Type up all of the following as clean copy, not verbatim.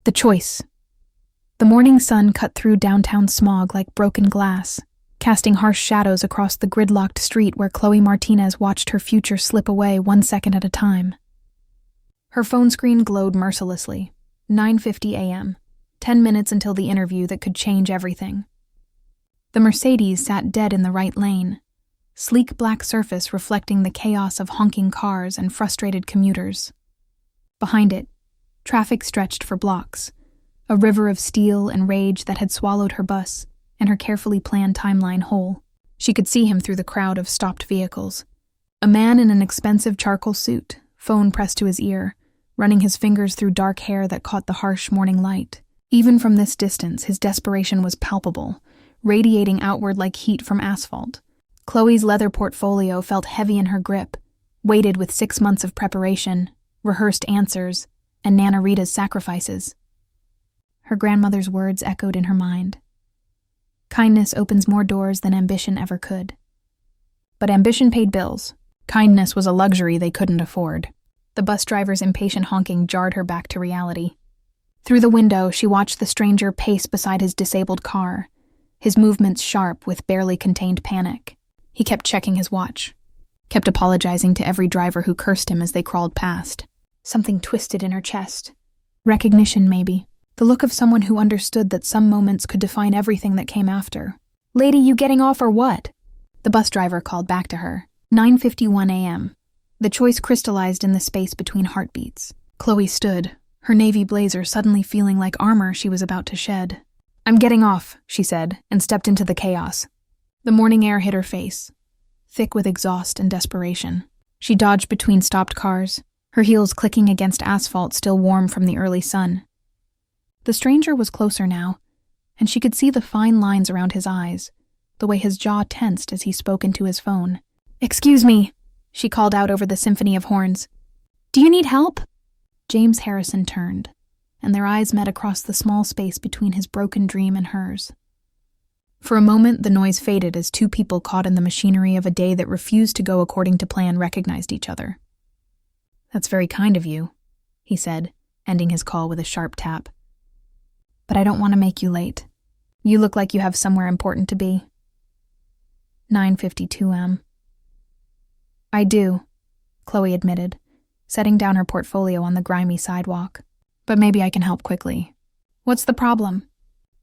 The choice. The morning sun cut through downtown smog like broken glass, casting harsh shadows across the gridlocked street where Khloe Martinez watched her future slip away 1 second at a time. Her phone screen glowed mercilessly. 9:50 a.m., 10 minutes until the interview that could change everything. The Mercedes sat dead in the right lane, sleek black surface reflecting the chaos of honking cars and frustrated commuters. Behind it, traffic stretched for blocks, a river of steel and rage that had swallowed her bus and her carefully planned timeline whole. She could see him through the crowd of stopped vehicles. A man in an expensive charcoal suit, phone pressed to his ear, running his fingers through dark hair that caught the harsh morning light. Even from this distance, his desperation was palpable, radiating outward like heat from asphalt. Khloe's leather portfolio felt heavy in her grip, weighted with 6 months of preparation, rehearsed answers, and Nana Rita's sacrifices. Her grandmother's words echoed in her mind. Kindness opens more doors than ambition ever could. But ambition paid bills. Kindness was a luxury they couldn't afford. The bus driver's impatient honking jarred her back to reality. Through the window, she watched the stranger pace beside his disabled car, his movements sharp with barely contained panic. He kept checking his watch, kept apologizing to every driver who cursed him as they crawled past. Something twisted in her chest. Recognition, maybe. The look of someone who understood that some moments could define everything that came after. "Lady, you getting off or what?" The bus driver called back to her. 9:51 a.m. The choice crystallized in the space between heartbeats. Khloe stood, her navy blazer suddenly feeling like armor she was about to shed. "I'm getting off," she said, and stepped into the chaos. The morning air hit her face, thick with exhaust and desperation. She dodged between stopped cars, her heels clicking against asphalt still warm from the early sun. The stranger was closer now, and she could see the fine lines around his eyes, the way his jaw tensed as he spoke into his phone. "Excuse me," she called out over the symphony of horns. "Do you need help?" James Harrison turned, and their eyes met across the small space between his broken dream and hers. For a moment, the noise faded as two people caught in the machinery of a day that refused to go according to plan recognized each other. "That's very kind of you," he said, ending his call with a sharp tap. "But I don't want to make you late. You look like you have somewhere important to be." 9:52 a.m. "I do," Khloe admitted, setting down her portfolio on the grimy sidewalk. "But maybe I can help quickly. What's the problem?"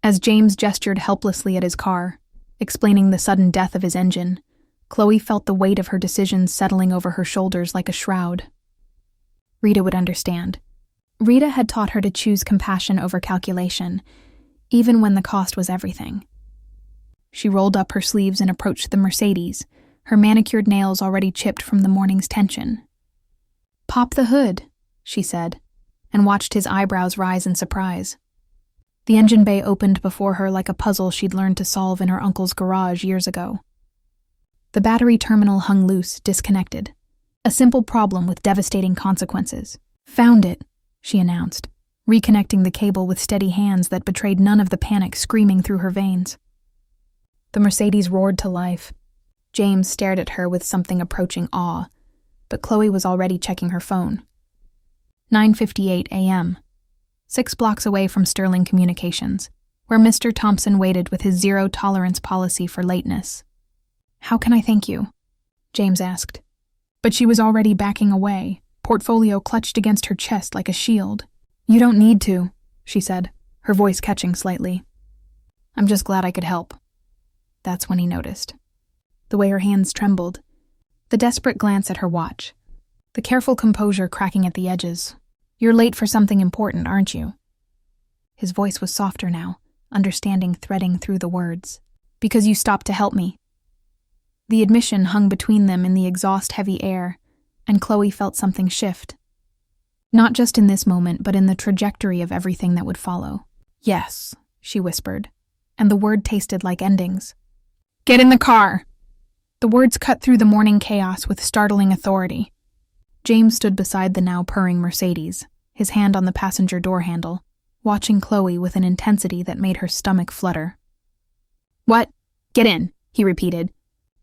As James gestured helplessly at his car, explaining the sudden death of his engine, Khloe felt the weight of her decisions settling over her shoulders like a shroud. Rita would understand. Rita had taught her to choose compassion over calculation, even when the cost was everything. She rolled up her sleeves and approached the Mercedes, her manicured nails already chipped from the morning's tension. "Pop the hood," she said, and watched his eyebrows rise in surprise. The engine bay opened before her like a puzzle she'd learned to solve in her uncle's garage years ago. The battery terminal hung loose, disconnected. A simple problem with devastating consequences. "Found it," she announced, reconnecting the cable with steady hands that betrayed none of the panic screaming through her veins. The Mercedes roared to life. James stared at her with something approaching awe, but Khloe was already checking her phone. 9:58 a.m. 6 blocks away from Sterling Communications, where Mr. Thompson waited with his zero-tolerance policy for lateness. "How can I thank you?" James asked. But she was already backing away, portfolio clutched against her chest like a shield. "You don't need to," she said, her voice catching slightly. "I'm just glad I could help." That's when he noticed. The way her hands trembled, the desperate glance at her watch, the careful composure cracking at the edges. "You're late for something important, aren't you?" His voice was softer now, understanding threading through the words. "Because you stopped to help me." The admission hung between them in the exhaust-heavy air, and Khloe felt something shift. Not just in this moment, but in the trajectory of everything that would follow. "Yes," she whispered, and the word tasted like endings. "Get in the car!" The words cut through the morning chaos with startling authority. James stood beside the now purring Mercedes, his hand on the passenger door handle, watching Khloe with an intensity that made her stomach flutter. "What? Get in," he repeated.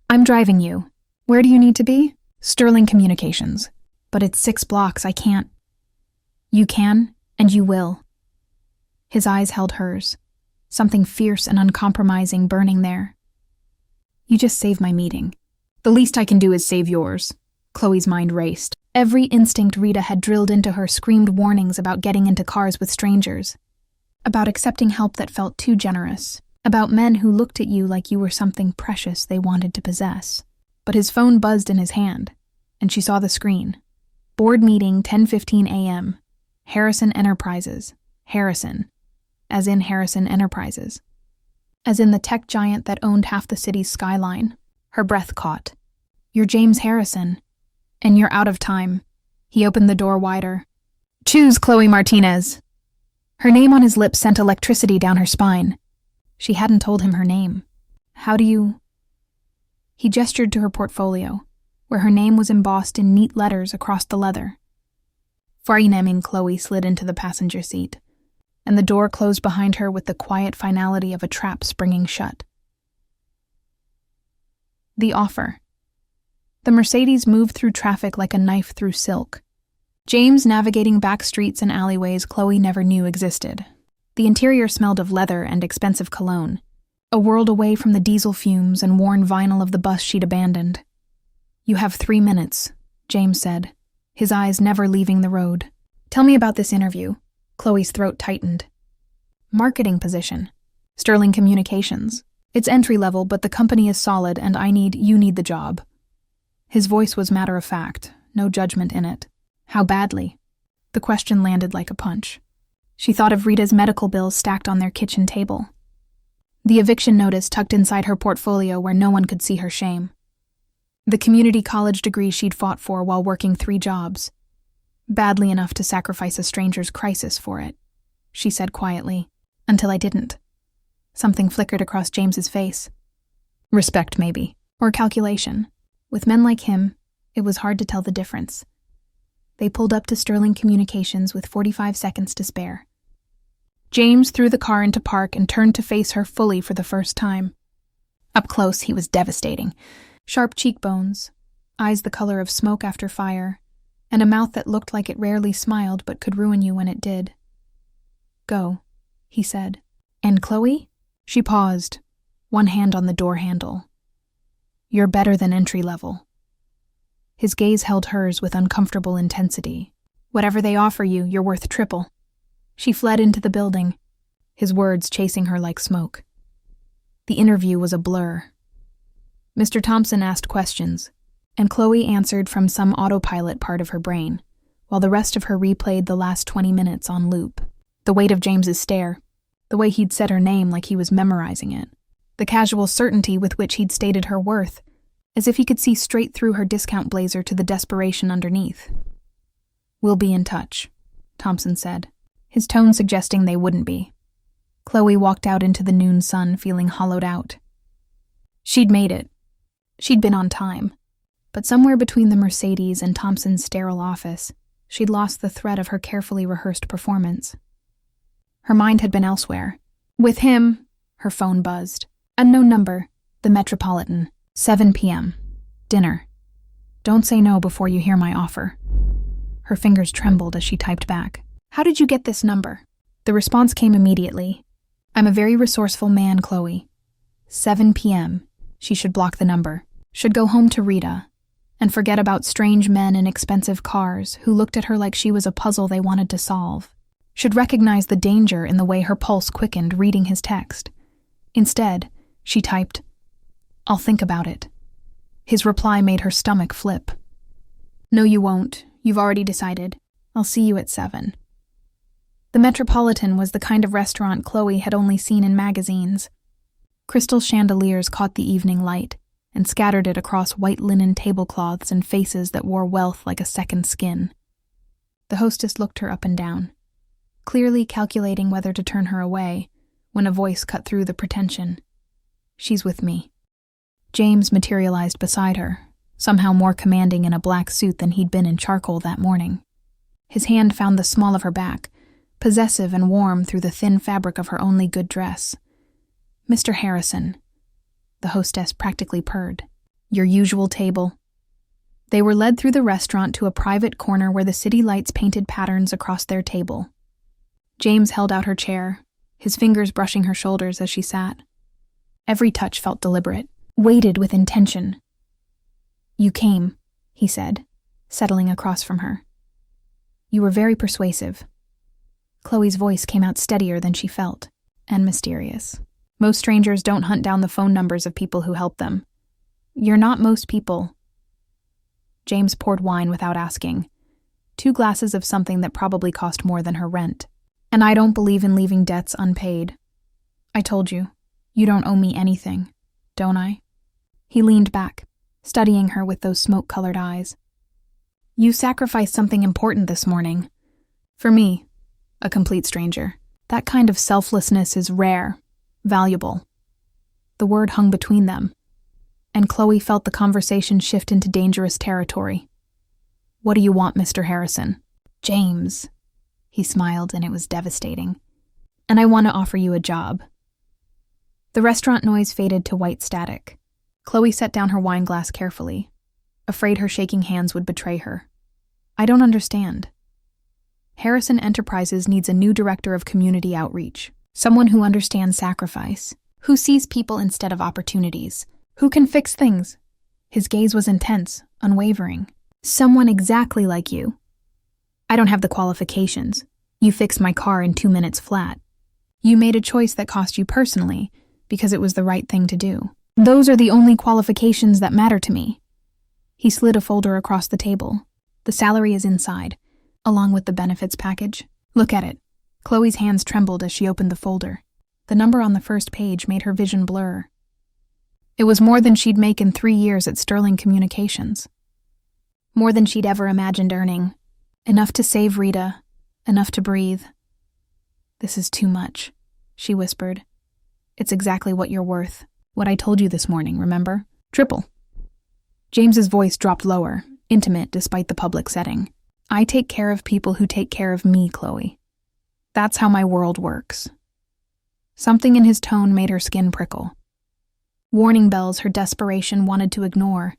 "I'm driving you. Where do you need to be?" "Sterling Communications. But it's 6 blocks, I can't." "You can, and you will." His eyes held hers, something fierce and uncompromising burning there. You just saved my meeting. The least I can do is save yours. Khloe's mind raced. Every instinct Rita had drilled into her screamed warnings about getting into cars with strangers, about accepting help that felt too generous, about men who looked at you like you were something precious they wanted to possess. But his phone buzzed in his hand, and she saw the screen. Board meeting, 10:15 a.m. Harrison Enterprises. Harrison. As in Harrison Enterprises. As in the tech giant that owned half the city's skyline. Her breath caught. You're James Harrison. And you're out of time. He opened the door wider. Choose Khloe Martinez. Her name on his lips sent electricity down her spine. She hadn't told him her name. How do you... He gestured to her portfolio, where her name was embossed in neat letters across the leather. Farinamin Khloe slid into the passenger seat, and the door closed behind her with the quiet finality of a trap springing shut. The offer. The Mercedes moved through traffic like a knife through silk. James navigating back streets and alleyways Khloe never knew existed. The interior smelled of leather and expensive cologne, a world away from the diesel fumes and worn vinyl of the bus she'd abandoned. You have 3 minutes, James said, his eyes never leaving the road. Tell me about this interview. Khloe's throat tightened. Marketing position. Sterling Communications. It's entry level, but the company is solid and you need the job. His voice was matter of fact, no judgment in it. How badly? The question landed like a punch. She thought of Rita's medical bills stacked on their kitchen table. The eviction notice tucked inside her portfolio where no one could see her shame. The community college degree she'd fought for while working 3 jobs. Badly enough to sacrifice a stranger's crisis for it, she said quietly, until I didn't. Something flickered across James's face. Respect, maybe, or calculation. With men like him, it was hard to tell the difference. They pulled up to Sterling Communications with 45 seconds to spare. James threw the car into park and turned to face her fully for the first time. Up close, he was devastating. Sharp cheekbones, eyes the color of smoke after fire, and a mouth that looked like it rarely smiled but could ruin you when it did. Go, he said. And Khloe? She paused, one hand on the door handle. You're better than entry level. His gaze held hers with uncomfortable intensity. Whatever they offer you, you're worth triple. She fled into the building, his words chasing her like smoke. The interview was a blur. Mr. Thompson asked questions, and Khloe answered from some autopilot part of her brain, while the rest of her replayed the last 20 minutes on loop. The weight of James's stare, the way he'd said her name like he was memorizing it, the casual certainty with which he'd stated her worth, as if he could see straight through her discount blazer to the desperation underneath. We'll be in touch, Thompson said, his tone suggesting they wouldn't be. Khloe walked out into the noon sun feeling hollowed out. She'd made it. She'd been on time. But somewhere between the Mercedes and Thompson's sterile office, she'd lost the thread of her carefully rehearsed performance. Her mind had been elsewhere. With him, her phone buzzed. Unknown number, the Metropolitan, 7 p.m. Dinner. Don't say no before you hear my offer. Her fingers trembled as she typed back. How did you get this number? The response came immediately. I'm a very resourceful man, Khloe. 7 p.m. She should block the number. Should go home to Rita. And forget about strange men in expensive cars who looked at her like she was a puzzle they wanted to solve. Should recognize the danger in the way her pulse quickened reading his text. Instead, she typed, I'll think about it. His reply made her stomach flip. No, you won't. You've already decided. I'll see you at 7. The Metropolitan was the kind of restaurant Khloe had only seen in magazines. Crystal chandeliers caught the evening light and scattered it across white linen tablecloths and faces that wore wealth like a second skin. The hostess looked her up and down, clearly calculating whether to turn her away, when a voice cut through the pretension. She's with me. James materialized beside her, somehow more commanding in a black suit than he'd been in charcoal that morning. His hand found the small of her back, possessive and warm through the thin fabric of her only good dress. Mr. Harrison, the hostess practically purred. Your usual table. They were led through the restaurant to a private corner where the city lights painted patterns across their table. James held out her chair, his fingers brushing her shoulders as she sat. Every touch felt deliberate, weighted with intention. "You came," he said, settling across from her. "You were very persuasive." Khloe's voice came out steadier than she felt, and mysterious. "Most strangers don't hunt down the phone numbers of people who help them. You're not most people." James poured wine without asking, 2 glasses of something that probably cost more than her rent. "And I don't believe in leaving debts unpaid. I told you, you don't owe me anything, don't I?" He leaned back, studying her with those smoke-colored eyes. "You sacrificed something important this morning. For me, a complete stranger. That kind of selflessness is rare, valuable." The word hung between them, and Khloe felt the conversation shift into dangerous territory. "What do you want, Mr. Harrison?" "James." He smiled, and it was devastating. "And I want to offer you a job." The restaurant noise faded to white static. Khloe set down her wine glass carefully, afraid her shaking hands would betray her. "I don't understand." "Harrison Enterprises needs a new director of community outreach, someone who understands sacrifice, who sees people instead of opportunities, who can fix things." His gaze was intense, unwavering. "Someone exactly like you." "I don't have the qualifications. You fixed my car in 2 minutes flat. You made a choice that cost you personally, because it was the right thing to do. Those are the only qualifications that matter to me." He slid a folder across the table. "The salary is inside, along with the benefits package. Look at it." Khloe's hands trembled as she opened the folder. The number on the first page made her vision blur. It was more than she'd make in 3 years at Sterling Communications. More than she'd ever imagined earning. Enough to save Rita, enough to breathe. "This is too much," she whispered. "It's exactly what you're worth. What I told you this morning, remember? Triple." James's voice dropped lower, intimate despite the public setting. "I take care of people who take care of me, Khloe. That's how my world works." Something in his tone made her skin prickle. Warning bells her desperation wanted to ignore.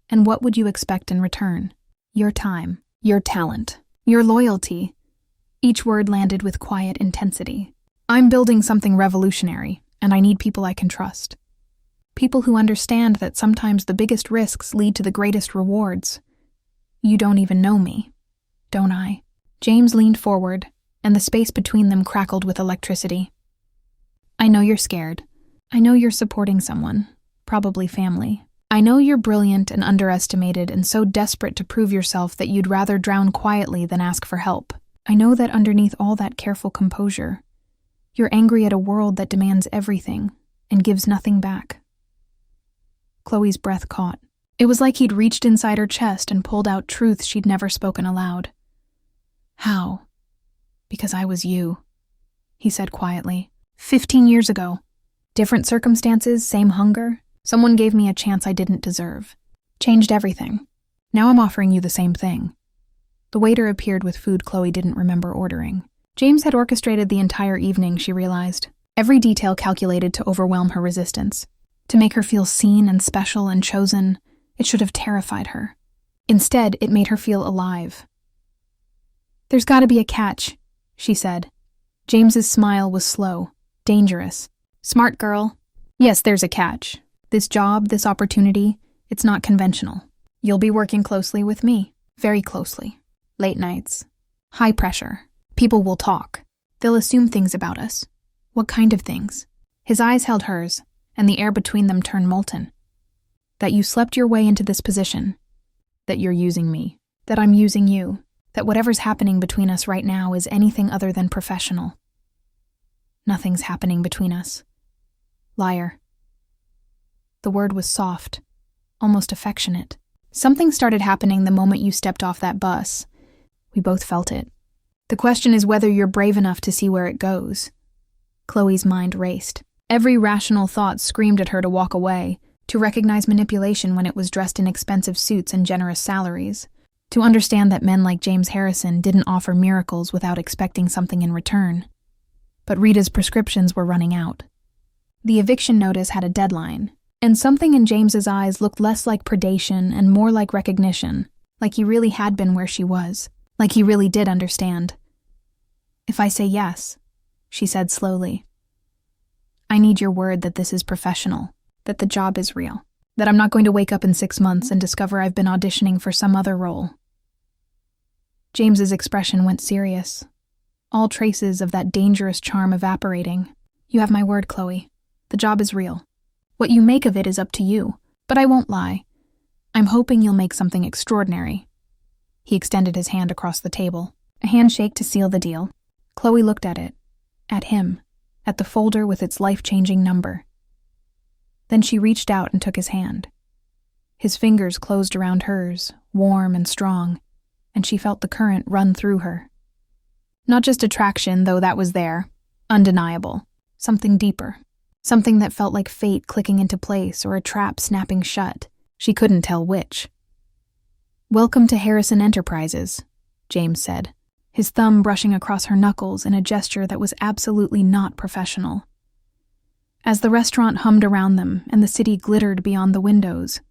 And what would you expect in return? Your time, your talent, your loyalty. Each word landed with quiet intensity. "I'm building something revolutionary, and I need people I can trust. People who understand that sometimes the biggest risks lead to the greatest rewards. You don't even know me, don't I?" James leaned forward, and the space between them crackled with electricity. "I know you're scared. I know you're supporting someone, probably family. I know you're brilliant and underestimated and so desperate to prove yourself that you'd rather drown quietly than ask for help. I know that underneath all that careful composure, you're angry at a world that demands everything and gives nothing back." Khloe's breath caught. It was like he'd reached inside her chest and pulled out truths she'd never spoken aloud. "How?" "Because I was you," he said quietly. 15 years ago. Different circumstances, same hunger. Someone gave me a chance I didn't deserve. Changed everything. Now I'm offering you the same thing." The waiter appeared with food Khloe didn't remember ordering. James had orchestrated the entire evening, she realized. Every detail calculated to overwhelm her resistance. To make her feel seen and special and chosen, it should have terrified her. Instead, it made her feel alive. "There's got to be a catch," she said. James's smile was slow, dangerous. "Smart girl. Yes, there's a catch. This job, this opportunity, it's not conventional. You'll be working closely with me, very closely. Late nights. High pressure. People will talk. They'll assume things about us. What kind of things?" His eyes held hers, and the air between them turned molten. "That you slept your way into this position. That you're using me. That I'm using you. That whatever's happening between us right now is anything other than professional. Nothing's happening between us. Liar." The word was soft, almost affectionate. "Something started happening the moment you stepped off that bus. We both felt it. The question is whether you're brave enough to see where it goes." Khloe's mind raced. Every rational thought screamed at her to walk away, to recognize manipulation when it was dressed in expensive suits and generous salaries, to understand that men like James Harrison didn't offer miracles without expecting something in return. But Rita's prescriptions were running out. The eviction notice had a deadline, and something in James's eyes looked less like predation and more like recognition, like he really had been where she was, like he really did understand. If I say yes, she said slowly, I need your word that this is professional, that the job is real, that I'm not going to wake up in 6 months and discover I've been auditioning for some other role. James's expression went serious, all traces of that dangerous charm evaporating. You have my word, Khloe. The job is real. What you make of it is up to you, but I won't lie. I'm hoping you'll make something extraordinary. He extended his hand across the table, a handshake to seal the deal. Khloe looked at it, at him, at the folder with its life-changing number. Then she reached out and took his hand. His fingers closed around hers, warm and strong, and she felt the current run through her. Not just attraction, though that was there, undeniable. Something deeper. Something that felt like fate clicking into place or a trap snapping shut. She couldn't tell which. Welcome to Harrison Enterprises, James said, his thumb brushing across her knuckles in a gesture that was absolutely not professional. As the restaurant hummed around them and the city glittered beyond the windows,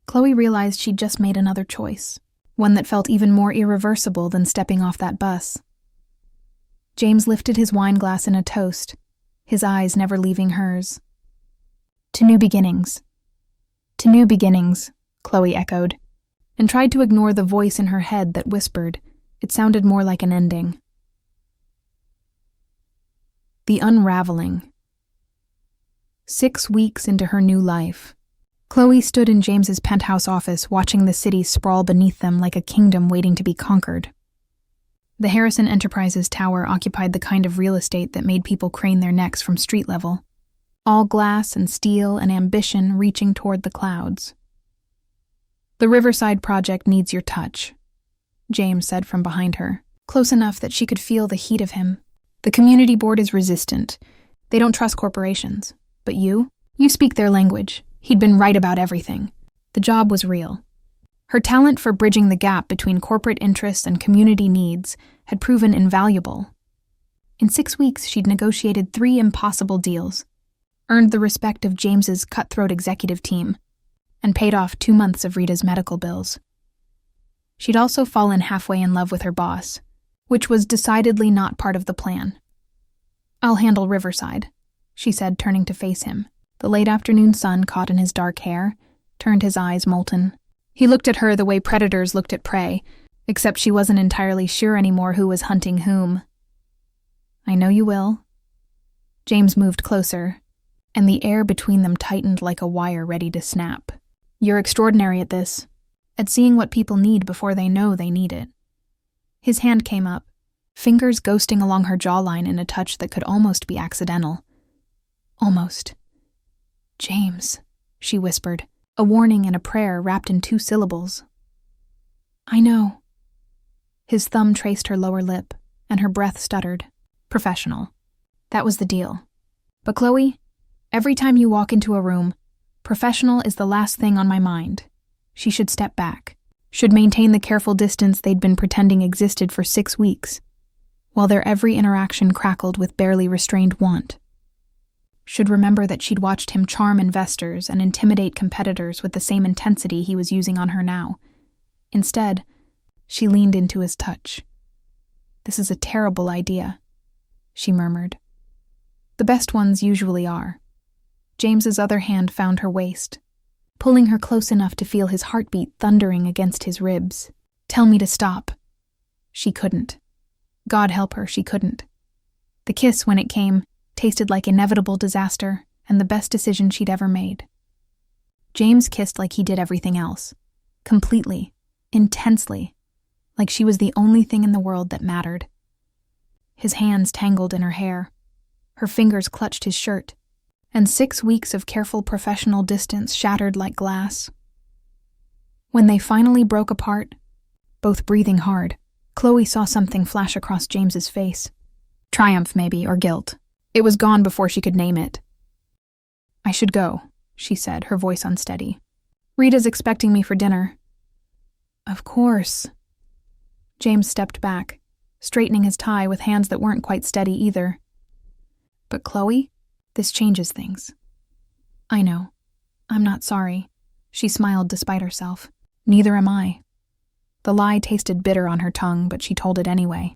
Khloe realized she'd just made another choice, one that felt even more irreversible than stepping off that bus. James lifted his wine glass in a toast, his eyes never leaving hers. To new beginnings. To new beginnings, Khloe echoed, and tried to ignore the voice in her head that whispered. It sounded more like an ending. The unraveling. 6 weeks into her new life, Khloe stood in James's penthouse office watching the city sprawl beneath them like a kingdom waiting to be conquered. The Harrison Enterprises tower occupied the kind of real estate that made people crane their necks from street level. All glass and steel and ambition reaching toward the clouds. The Riverside project needs your touch, James said from behind her, close enough that she could feel the heat of him. The community board is resistant. They don't trust corporations. But you speak their language. He'd been right about everything. The job was real. Her talent for bridging the gap between corporate interests and community needs had proven invaluable. In 6 weeks, she'd negotiated 3 impossible deals, earned the respect of James's cutthroat executive team, and paid off 2 months of Rita's medical bills. She'd also fallen halfway in love with her boss, which was decidedly not part of the plan. I'll handle Riverside, she said, turning to face him. The late afternoon sun caught in his dark hair, turned his eyes molten. He looked at her the way predators looked at prey, except she wasn't entirely sure anymore who was hunting whom. I know you will. James moved closer, and the air between them tightened like a wire ready to snap. You're extraordinary at this, at seeing what people need before they know they need it. His hand came up, fingers ghosting along her jawline in a touch that could almost be accidental. Almost. James, she whispered, a warning and a prayer wrapped in 2 syllables. I know. His thumb traced her lower lip, and her breath stuttered. Professional. That was the deal. But Khloe, every time you walk into a room, professional is the last thing on my mind. She should step back, should maintain the careful distance they'd been pretending existed for 6 weeks, while their every interaction crackled with barely restrained want. Should remember that she'd watched him charm investors and intimidate competitors with the same intensity he was using on her now. Instead, she leaned into his touch. This is a terrible idea, she murmured. The best ones usually are. James's other hand found her waist, pulling her close enough to feel his heartbeat thundering against his ribs. Tell me to stop. She couldn't. God help her, she couldn't. The kiss, when it came, tasted like inevitable disaster and the best decision she'd ever made. James kissed like he did everything else. Completely. Intensely. Like she was the only thing in the world that mattered. His hands tangled in her hair. Her fingers clutched his shirt. And 6 weeks of careful professional distance shattered like glass. When they finally broke apart, both breathing hard, Khloe saw something flash across James's face. Triumph, maybe, or guilt. It was gone before she could name it. I should go, she said, her voice unsteady. Rita's expecting me for dinner. Of course. James stepped back, straightening his tie with hands that weren't quite steady either. But Khloe, this changes things. I know. I'm not sorry. She smiled despite herself. Neither am I. The lie tasted bitter on her tongue, but she told it anyway.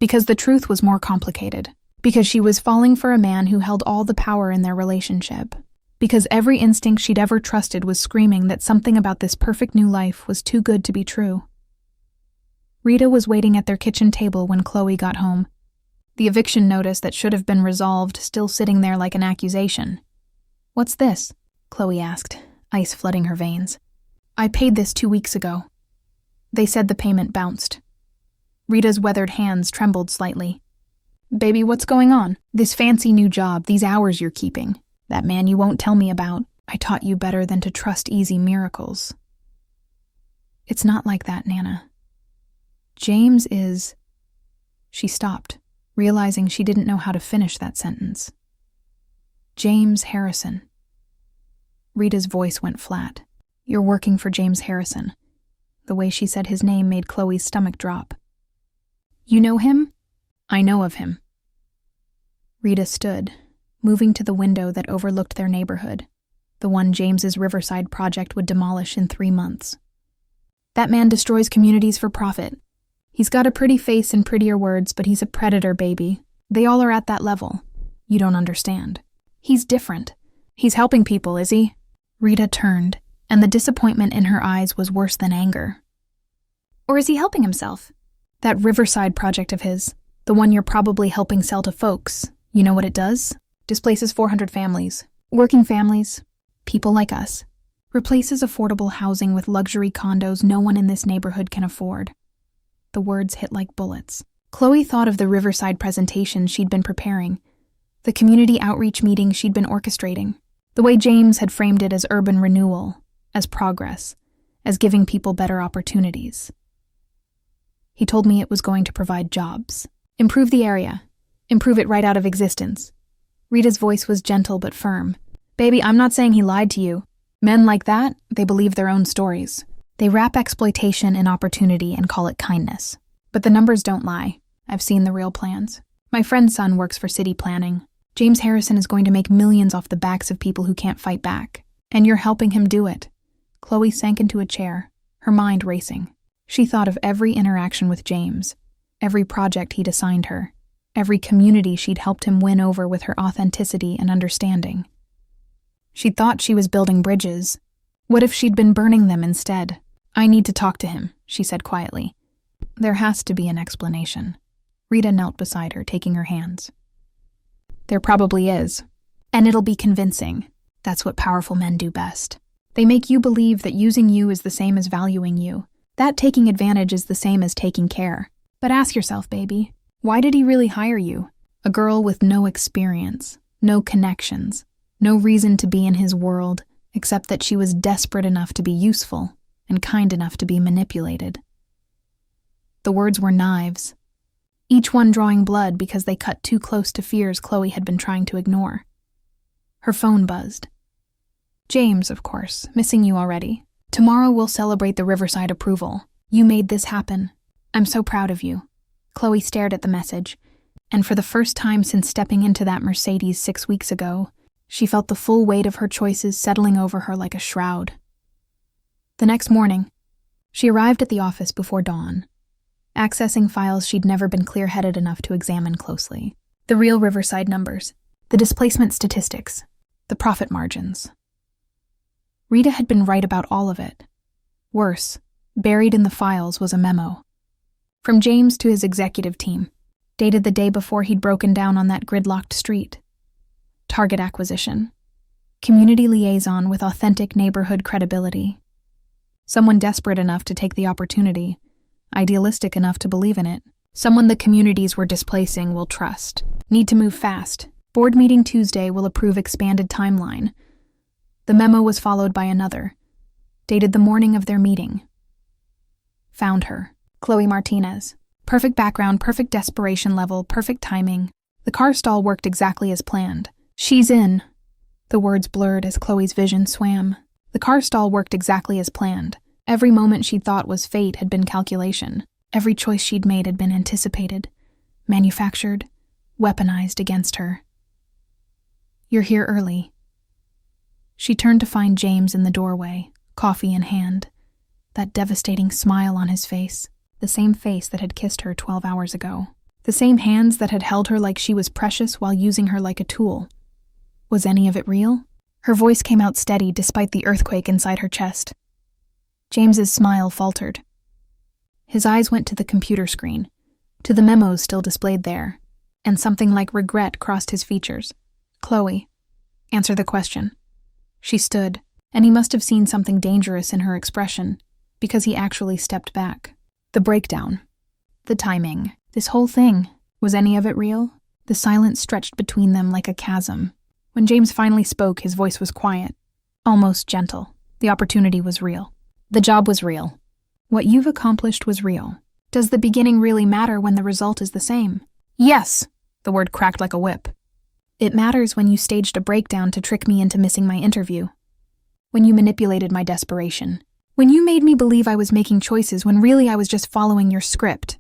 Because the truth was more complicated. Because she was falling for a man who held all the power in their relationship. Because every instinct she'd ever trusted was screaming that something about this perfect new life was too good to be true. Rita was waiting at their kitchen table when Khloe got home. The eviction notice that should have been resolved still sitting there like an accusation. "What's this?" Khloe asked, ice flooding her veins. "I paid this 2 weeks ago." They said the payment bounced. Rita's weathered hands trembled slightly. "Baby, what's going on? This fancy new job, these hours you're keeping. That man you won't tell me about. I taught you better than to trust easy miracles." "It's not like that, Nana. James is..." She stopped, realizing she didn't know how to finish that sentence. "James Harrison." Rita's voice went flat. "You're working for James Harrison." The way she said his name made Khloe's stomach drop. "You know him?" "I know of him." Rita stood, moving to the window that overlooked their neighborhood, the one James's Riverside project would demolish in 3 months. "That man destroys communities for profit. He's got a pretty face and prettier words, but he's a predator, baby. They all are at that level. You don't understand. He's different. He's helping people, is he?" Rita turned, and the disappointment in her eyes was worse than anger. "Or is he helping himself? That Riverside project of his, the one you're probably helping sell to folks, you know what it does? Displaces 400 families, working families, people like us. Replaces affordable housing with luxury condos no one in this neighborhood can afford." The words hit like bullets. Khloe thought of the Riverside presentation she'd been preparing, the community outreach meetings she'd been orchestrating, the way James had framed it as urban renewal, as progress, as giving people better opportunities. "He told me it was going to provide jobs, improve the area, improve it right out of existence." Rita's voice was gentle but firm. "Baby, I'm not saying he lied to you. Men like that, they believe their own stories. They wrap exploitation in opportunity and call it kindness. But the numbers don't lie. I've seen the real plans. My friend's son works for city planning. James Harrison is going to make millions off the backs of people who can't fight back. And you're helping him do it." Khloe sank into a chair, her mind racing. She thought of every interaction with James, every project he'd assigned her, every community she'd helped him win over with her authenticity and understanding. She thought she was building bridges. What if she'd been burning them instead? "I need to talk to him," she said quietly. "There has to be an explanation." Rita knelt beside her, taking her hands. "There probably is. And it'll be convincing. That's what powerful men do best. They make you believe that using you is the same as valuing you. That taking advantage is the same as taking care. But ask yourself, baby, why did he really hire you? A girl with no experience, no connections, no reason to be in his world, except that she was desperate enough to be useful and kind enough to be manipulated." The words were knives, each one drawing blood because they cut too close to fears Khloe had been trying to ignore. Her phone buzzed. "James, of course, missing you already. Tomorrow we'll celebrate the Riverside approval. You made this happen. I'm so proud of you." Khloe stared at the message, and for the first time since stepping into that Mercedes 6 weeks ago, she felt the full weight of her choices settling over her like a shroud. The next morning, she arrived at the office before dawn, accessing files she'd never been clear-headed enough to examine closely. The real Riverside numbers, the displacement statistics, the profit margins. Rita had been right about all of it. Worse, buried in the files was a memo. From James to his executive team, dated the day before he'd broken down on that gridlocked street. Target acquisition. Community liaison with authentic neighborhood credibility. Someone desperate enough to take the opportunity, idealistic enough to believe in it. Someone the communities we're displacing will trust. Need to move fast. Board meeting Tuesday will approve expanded timeline. The memo was followed by another, dated the morning of their meeting. Found her. Khloe Martinez. Perfect background, perfect desperation level, perfect timing. The car stall worked exactly as planned. "She's in." The words blurred as Khloe's vision swam. The car stall worked exactly as planned. Every moment she'd thought was fate had been calculation. Every choice she'd made had been anticipated, manufactured, weaponized against her. "You're here early." She turned to find James in the doorway, coffee in hand, that devastating smile on his face, the same face that had kissed her 12 hours ago. The same hands that had held her like she was precious while using her like a tool. Was any of it real? Her voice came out steady despite the earthquake inside her chest. James's smile faltered. His eyes went to the computer screen, to the memos still displayed there, and something like regret crossed his features. Khloe, answer the question. She stood, and he must have seen something dangerous in her expression, because he actually stepped back. The breakdown. The timing. This whole thing. Was any of it real? The silence stretched between them like a chasm. When James finally spoke, his voice was quiet, almost gentle. The opportunity was real. The job was real. What you've accomplished was real. Does the beginning really matter when the result is the same? Yes, the word cracked like a whip. It matters when you staged a breakdown to trick me into missing my interview. When you manipulated my desperation. When you made me believe I was making choices when really I was just following your script.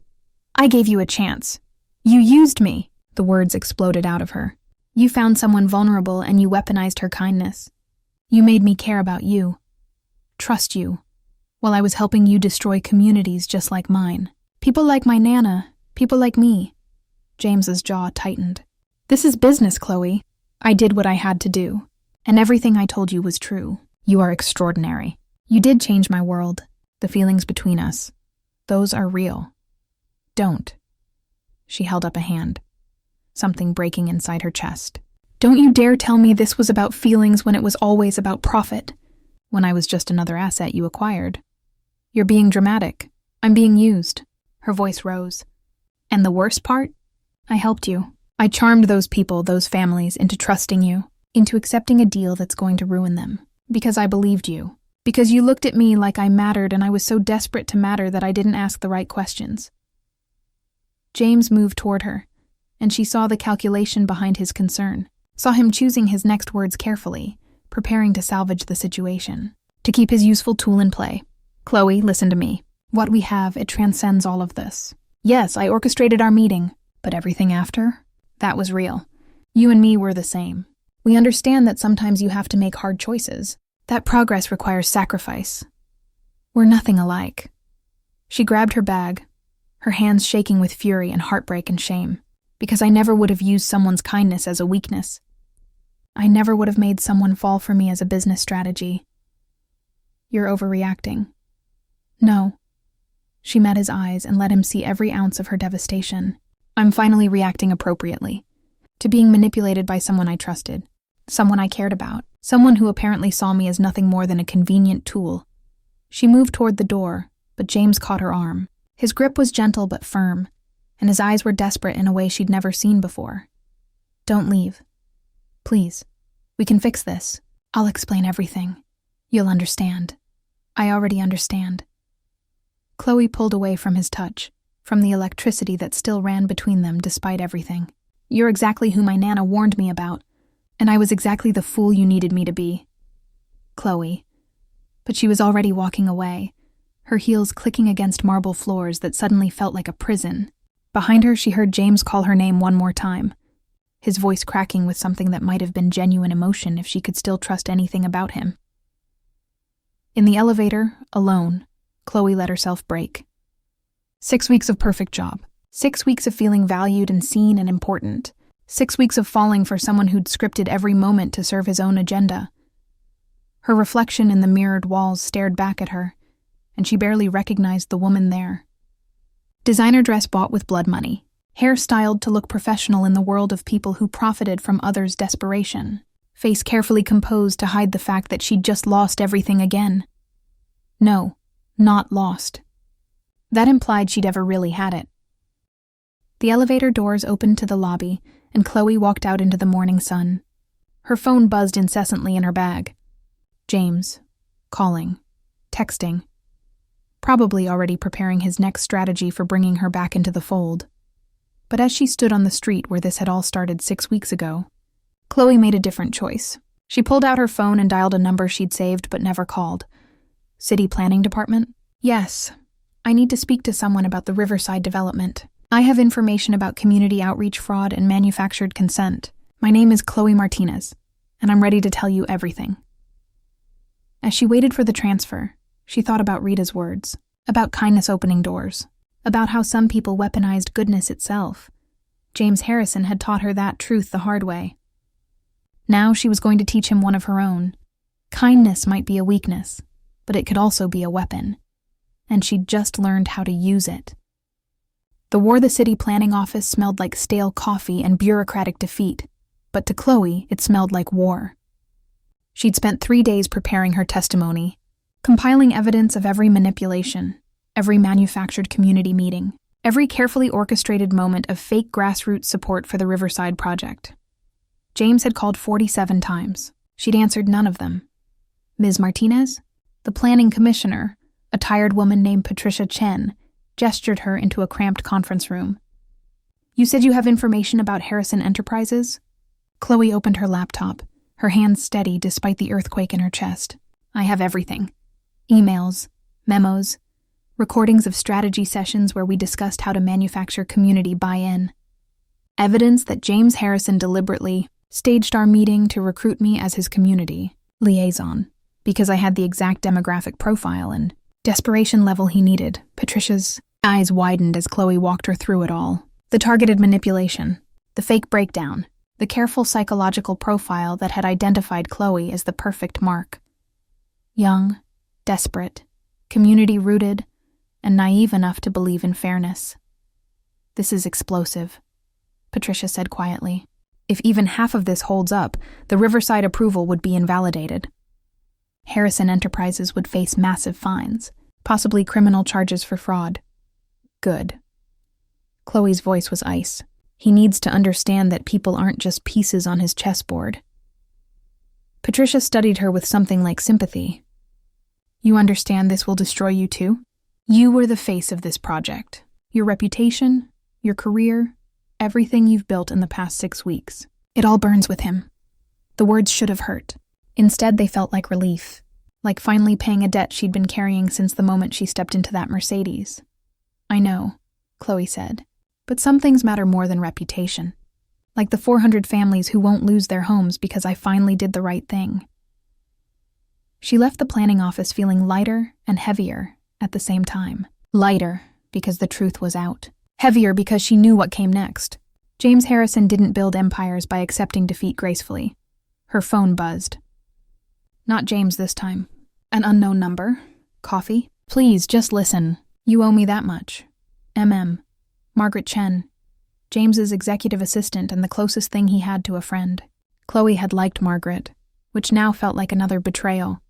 I gave you a chance. You used me. The words exploded out of her. You found someone vulnerable and you weaponized her kindness. You made me care about you. Trust you. While I was helping you destroy communities just like mine. People like my Nana. People like me. James's jaw tightened. This is business, Khloe. I did what I had to do. And everything I told you was true. You are extraordinary. You did change my world. The feelings between us. Those are real. Don't. She held up a hand. Something breaking inside her chest. Don't you dare tell me this was about feelings when it was always about profit. When I was just another asset you acquired. You're being dramatic. I'm being used. Her voice rose. And the worst part? I helped you. I charmed those people, those families, into trusting you, into accepting a deal that's going to ruin them. Because I believed you. Because you looked at me like I mattered and I was so desperate to matter that I didn't ask the right questions. James moved toward her, and she saw the calculation behind his concern, saw him choosing his next words carefully, preparing to salvage the situation, to keep his useful tool in play. Khloe, listen to me. What we have, it transcends all of this. Yes, I orchestrated our meeting, but everything after? That was real. You and me were the same. We understand that sometimes you have to make hard choices, that progress requires sacrifice. We're nothing alike. She grabbed her bag, her hands shaking with fury and heartbreak and shame, because I never would have used someone's kindness as a weakness. I never would have made someone fall for me as a business strategy. You're overreacting. No. She met his eyes and let him see every ounce of her devastation. I'm finally reacting appropriately. To being manipulated by someone I trusted. Someone I cared about. Someone who apparently saw me as nothing more than a convenient tool. She moved toward the door, but James caught her arm. His grip was gentle but firm, and his eyes were desperate in a way she'd never seen before. Don't leave. Please. We can fix this. I'll explain everything. You'll understand. I already understand. Khloe pulled away from his touch, from the electricity that still ran between them despite everything. You're exactly who my Nana warned me about, and I was exactly the fool you needed me to be. Khloe. But she was already walking away, her heels clicking against marble floors that suddenly felt like a prison. Behind her, she heard James call her name one more time, his voice cracking with something that might have been genuine emotion if she could still trust anything about him. In the elevator, alone, Khloe let herself break. 6 weeks of perfect job. 6 weeks of feeling valued and seen and important. 6 weeks of falling for someone who'd scripted every moment to serve his own agenda. Her reflection in the mirrored walls stared back at her, and she barely recognized the woman there. Designer dress bought with blood money. Hair styled to look professional in the world of people who profited from others' desperation. Face carefully composed to hide the fact that she'd just lost everything again. No, not lost. That implied she'd ever really had it. The elevator doors opened to the lobby, and Khloe walked out into the morning sun. Her phone buzzed incessantly in her bag. James. Calling. Texting. Probably already preparing his next strategy for bringing her back into the fold. But as she stood on the street where this had all started 6 weeks ago, Khloe made a different choice. She pulled out her phone and dialed a number she'd saved but never called. City Planning Department? Yes. I need to speak to someone about the Riverside development. I have information about community outreach fraud and manufactured consent. My name is Khloe Martinez, and I'm ready to tell you everything. As she waited for the transfer, she thought about Rita's words, about kindness opening doors, about how some people weaponized goodness itself, James Harrison had taught her that truth the hard way. Now she was going to teach him one of her own. Kindness might be a weakness, but it could also be a weapon. And she'd just learned how to use it. The War the City planning office smelled like stale coffee and bureaucratic defeat, but to Khloe, it smelled like war. She'd spent 3 days preparing her testimony, compiling evidence of every manipulation, every manufactured community meeting, every carefully orchestrated moment of fake grassroots support for the Riverside Project. James had called 47 times. She'd answered none of them. Ms. Martinez, the planning commissioner, a tired woman named Patricia Chen, gestured her into a cramped conference room. "You said you have information about Harrison Enterprises?" Khloe opened her laptop, her hands steady despite the earthquake in her chest. "I have everything. Emails, memos, recordings of strategy sessions where we discussed how to manufacture community buy-in. Evidence that James Harrison deliberately staged our meeting to recruit me as his community liaison, because I had the exact demographic profile and desperation level he needed." Patricia's eyes widened as Khloe walked her through it all. The targeted manipulation, the fake breakdown, the careful psychological profile that had identified Khloe as the perfect mark. Young, desperate, community-rooted, and naive enough to believe in fairness. "This is explosive," Patricia said quietly. "If even half of this holds up, the Riverside approval would be invalidated. Harrison Enterprises would face massive fines, possibly criminal charges for fraud." "Good." Khloe's voice was ice. "He needs to understand that people aren't just pieces on his chessboard." Patricia studied her with something like sympathy. "You understand this will destroy you too? You were the face of this project. Your reputation, your career, everything you've built in the past 6 weeks. It all burns with him." The words should have hurt. Instead, they felt like relief, like finally paying a debt she'd been carrying since the moment she stepped into that Mercedes. "I know," Khloe said, "but some things matter more than reputation. Like the 400 families who won't lose their homes because I finally did the right thing." She left the planning office feeling lighter and heavier at the same time. Lighter because the truth was out. Heavier because she knew what came next. James Harrison didn't build empires by accepting defeat gracefully. Her phone buzzed. Not James this time. An unknown number. Coffee? "Please, just listen. You owe me that much. Margaret Chen. James's executive assistant and the closest thing he had to a friend." Khloe had liked Margaret, which now felt like another betrayal.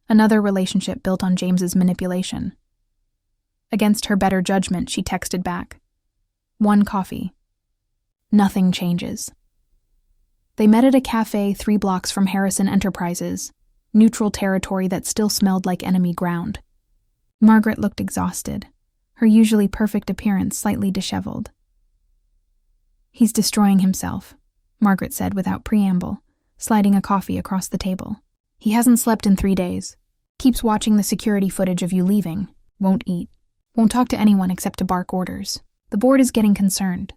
Another relationship built on James's manipulation. Against her better judgment, she texted back. "1 coffee. Nothing changes." They met at a cafe 3 blocks from Harrison Enterprises, neutral territory that still smelled like enemy ground. Margaret looked exhausted, her usually perfect appearance slightly disheveled. "He's destroying himself," Margaret said without preamble, sliding a coffee across the table. "He hasn't slept in 3 days. Keeps watching the security footage of you leaving. Won't eat. Won't talk to anyone except to bark orders. The board is getting concerned.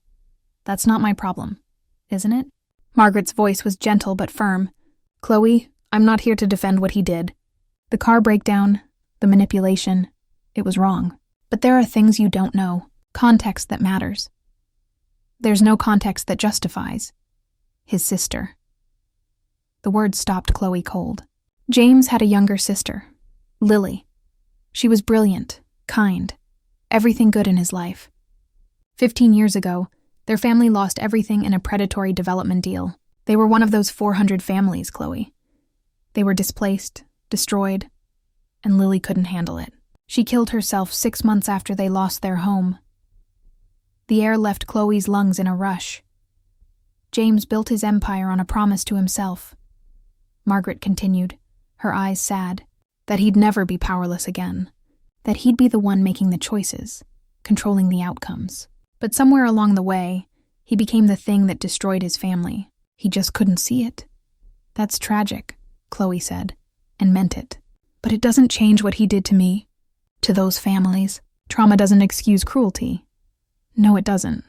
That's not my problem, isn't it?" Margaret's voice was gentle but firm. "Khloe, I'm not here to defend what he did. The car breakdown, the manipulation, it was wrong. But there are things you don't know, context that matters. There's no context that justifies. His sister." The words stopped Khloe cold. James had a younger sister, Lily. She was brilliant, kind, everything good in his life. 15 years ago, their family lost everything in a predatory development deal. They were one of those 400 families, Khloe. They were displaced, destroyed, and Lily couldn't handle it. She killed herself 6 months after they lost their home. The air left Khloe's lungs in a rush. James built his empire on a promise to himself. Margaret continued, her eyes sad, that he'd never be powerless again, that he'd be the one making the choices, controlling the outcomes. But somewhere along the way, he became the thing that destroyed his family. He just couldn't see it. "That's tragic," Khloe said, and meant it. "But it doesn't change what he did to me, to those families. Trauma doesn't excuse cruelty." "No, it doesn't."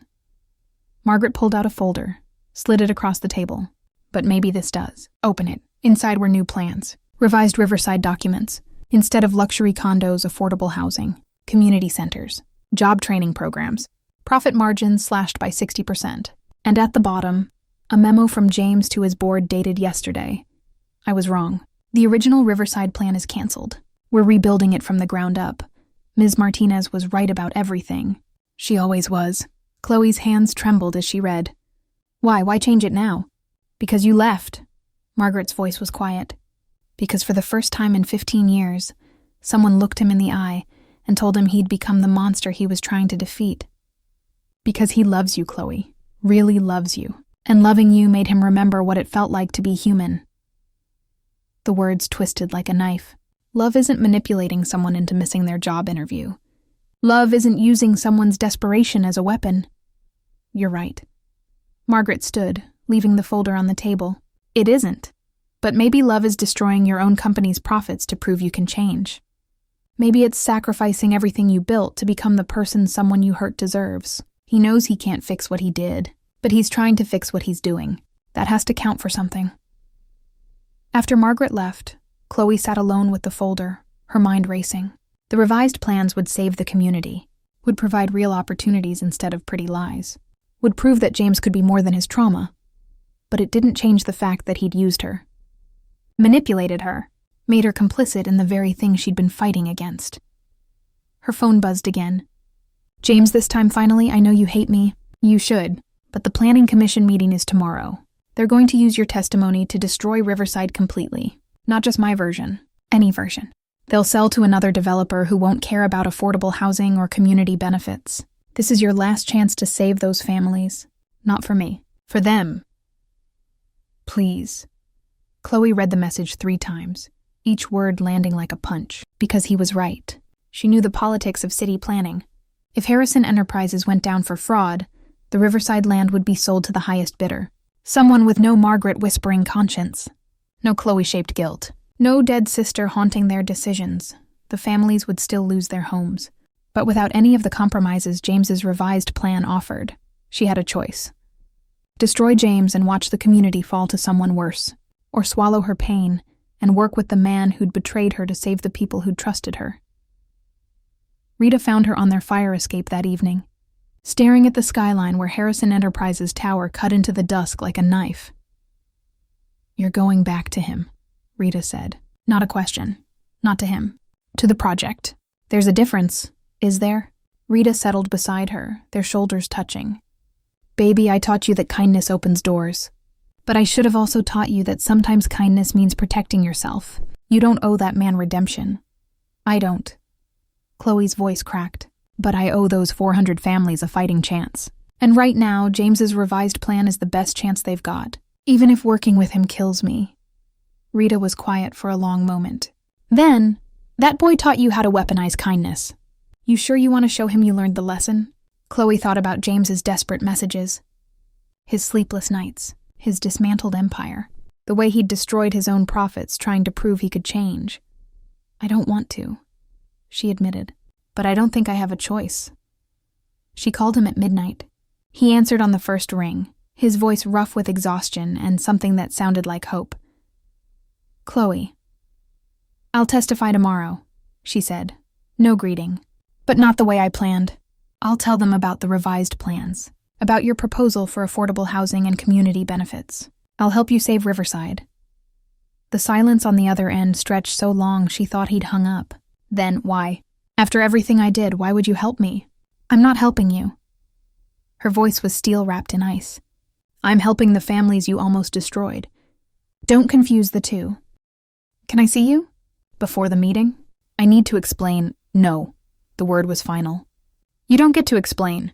Margaret pulled out a folder, slid it across the table. "But maybe this does. Open it. Inside were new plans. Revised Riverside documents. Instead of luxury condos, affordable housing. Community centers. Job training programs. Profit margins slashed by 60%. And at the bottom, a memo from James to his board dated yesterday. I was wrong. The original Riverside plan is canceled. We're rebuilding it from the ground up. Ms. Martinez was right about everything. She always was. Khloe's hands trembled as she read. Why? Why change it now? Because you left. Margaret's voice was quiet. Because for the first time in 15 years, someone looked him in the eye and told him he'd become the monster he was trying to defeat. Because he loves you, Khloe. Really loves you. And loving you made him remember what it felt like to be human. The words twisted like a knife. Love isn't manipulating someone into missing their job interview. Love isn't using someone's desperation as a weapon. You're right. Margaret stood, leaving the folder on the table. It isn't. But maybe love is destroying your own company's profits to prove you can change. Maybe it's sacrificing everything you built to become the person someone you hurt deserves. He knows he can't fix what he did, but he's trying to fix what he's doing. That has to count for something. After Margaret left, Khloe sat alone with the folder, her mind racing. The revised plans would save the community, would provide real opportunities instead of pretty lies, would prove that James could be more than his trauma. But it didn't change the fact that he'd used her. Manipulated her, made her complicit in the very thing she'd been fighting against. Her phone buzzed again. James, this time finally, I know you hate me. You should, but the planning commission meeting is tomorrow. They're going to use your testimony to destroy Riverside completely. Not just my version, any version. They'll sell to another developer who won't care about affordable housing or community benefits. This is your last chance to save those families. Not for me. For them. Please. Khloe read the message 3 times, each word landing like a punch, because he was right. She knew the politics of city planning. If Harrison Enterprises went down for fraud, the Riverside land would be sold to the highest bidder. Someone with no Margaret whispering conscience. No Khloe-shaped guilt. No dead sister haunting their decisions. The families would still lose their homes. But without any of the compromises James's revised plan offered, she had a choice. Destroy James and watch the community fall to someone worse. Or swallow her pain and work with the man who'd betrayed her to save the people who'd trusted her. Rita found her on their fire escape that evening, staring at the skyline where Harrison Enterprises' tower cut into the dusk like a knife. You're going back to him, Rita said. Not a question. Not to him. To the project. There's a difference, is there? Rita settled beside her, their shoulders touching. Baby, I taught you that kindness opens doors. But I should have also taught you that sometimes kindness means protecting yourself. You don't owe that man redemption. I don't. Khloe's voice cracked. But I owe those 400 families a fighting chance. And right now, James's revised plan is the best chance they've got, even if working with him kills me. Rita was quiet for a long moment. Then, that boy taught you how to weaponize kindness. You sure you want to show him you learned the lesson? Khloe thought about James's desperate messages. His sleepless nights. His dismantled empire. The way he'd destroyed his own profits trying to prove he could change. I don't want to, she admitted. But I don't think I have a choice. She called him at midnight. He answered on the first ring, his voice rough with exhaustion and something that sounded like hope. Khloe. I'll testify tomorrow, she said. No greeting. But not the way I planned. I'll tell them about the revised plans, about your proposal for affordable housing and community benefits. I'll help you save Riverside. The silence on the other end stretched so long she thought he'd hung up. Then, why? After everything I did, why would you help me? I'm not helping you. Her voice was steel wrapped in ice. I'm helping the families you almost destroyed. Don't confuse the two. Can I see you? Before the meeting? I need to explain. No. The word was final. You don't get to explain.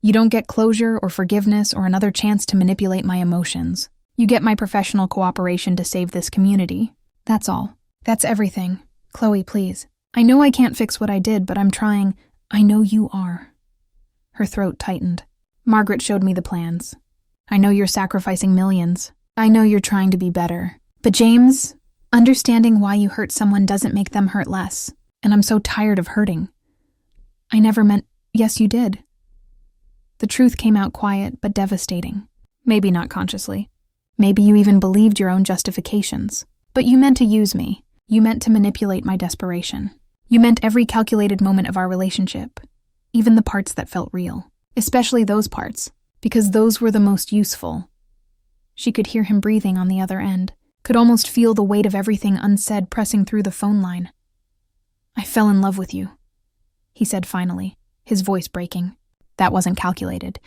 You don't get closure or forgiveness or another chance to manipulate my emotions. You get my professional cooperation to save this community. That's all. That's everything. Khloe, please. I know I can't fix what I did, but I'm trying. I know you are. Her throat tightened. Margaret showed me the plans. I know you're sacrificing millions. I know you're trying to be better. But James, understanding why you hurt someone doesn't make them hurt less. And I'm so tired of hurting. I never meant... Yes, you did. The truth came out quiet but devastating. Maybe not consciously. Maybe you even believed your own justifications. But you meant to use me. You meant to manipulate my desperation. You meant every calculated moment of our relationship, even the parts that felt real. Especially those parts, because those were the most useful. She could hear him breathing on the other end, could almost feel the weight of everything unsaid pressing through the phone line. "I fell in love with you," he said finally, his voice breaking. That wasn't calculated.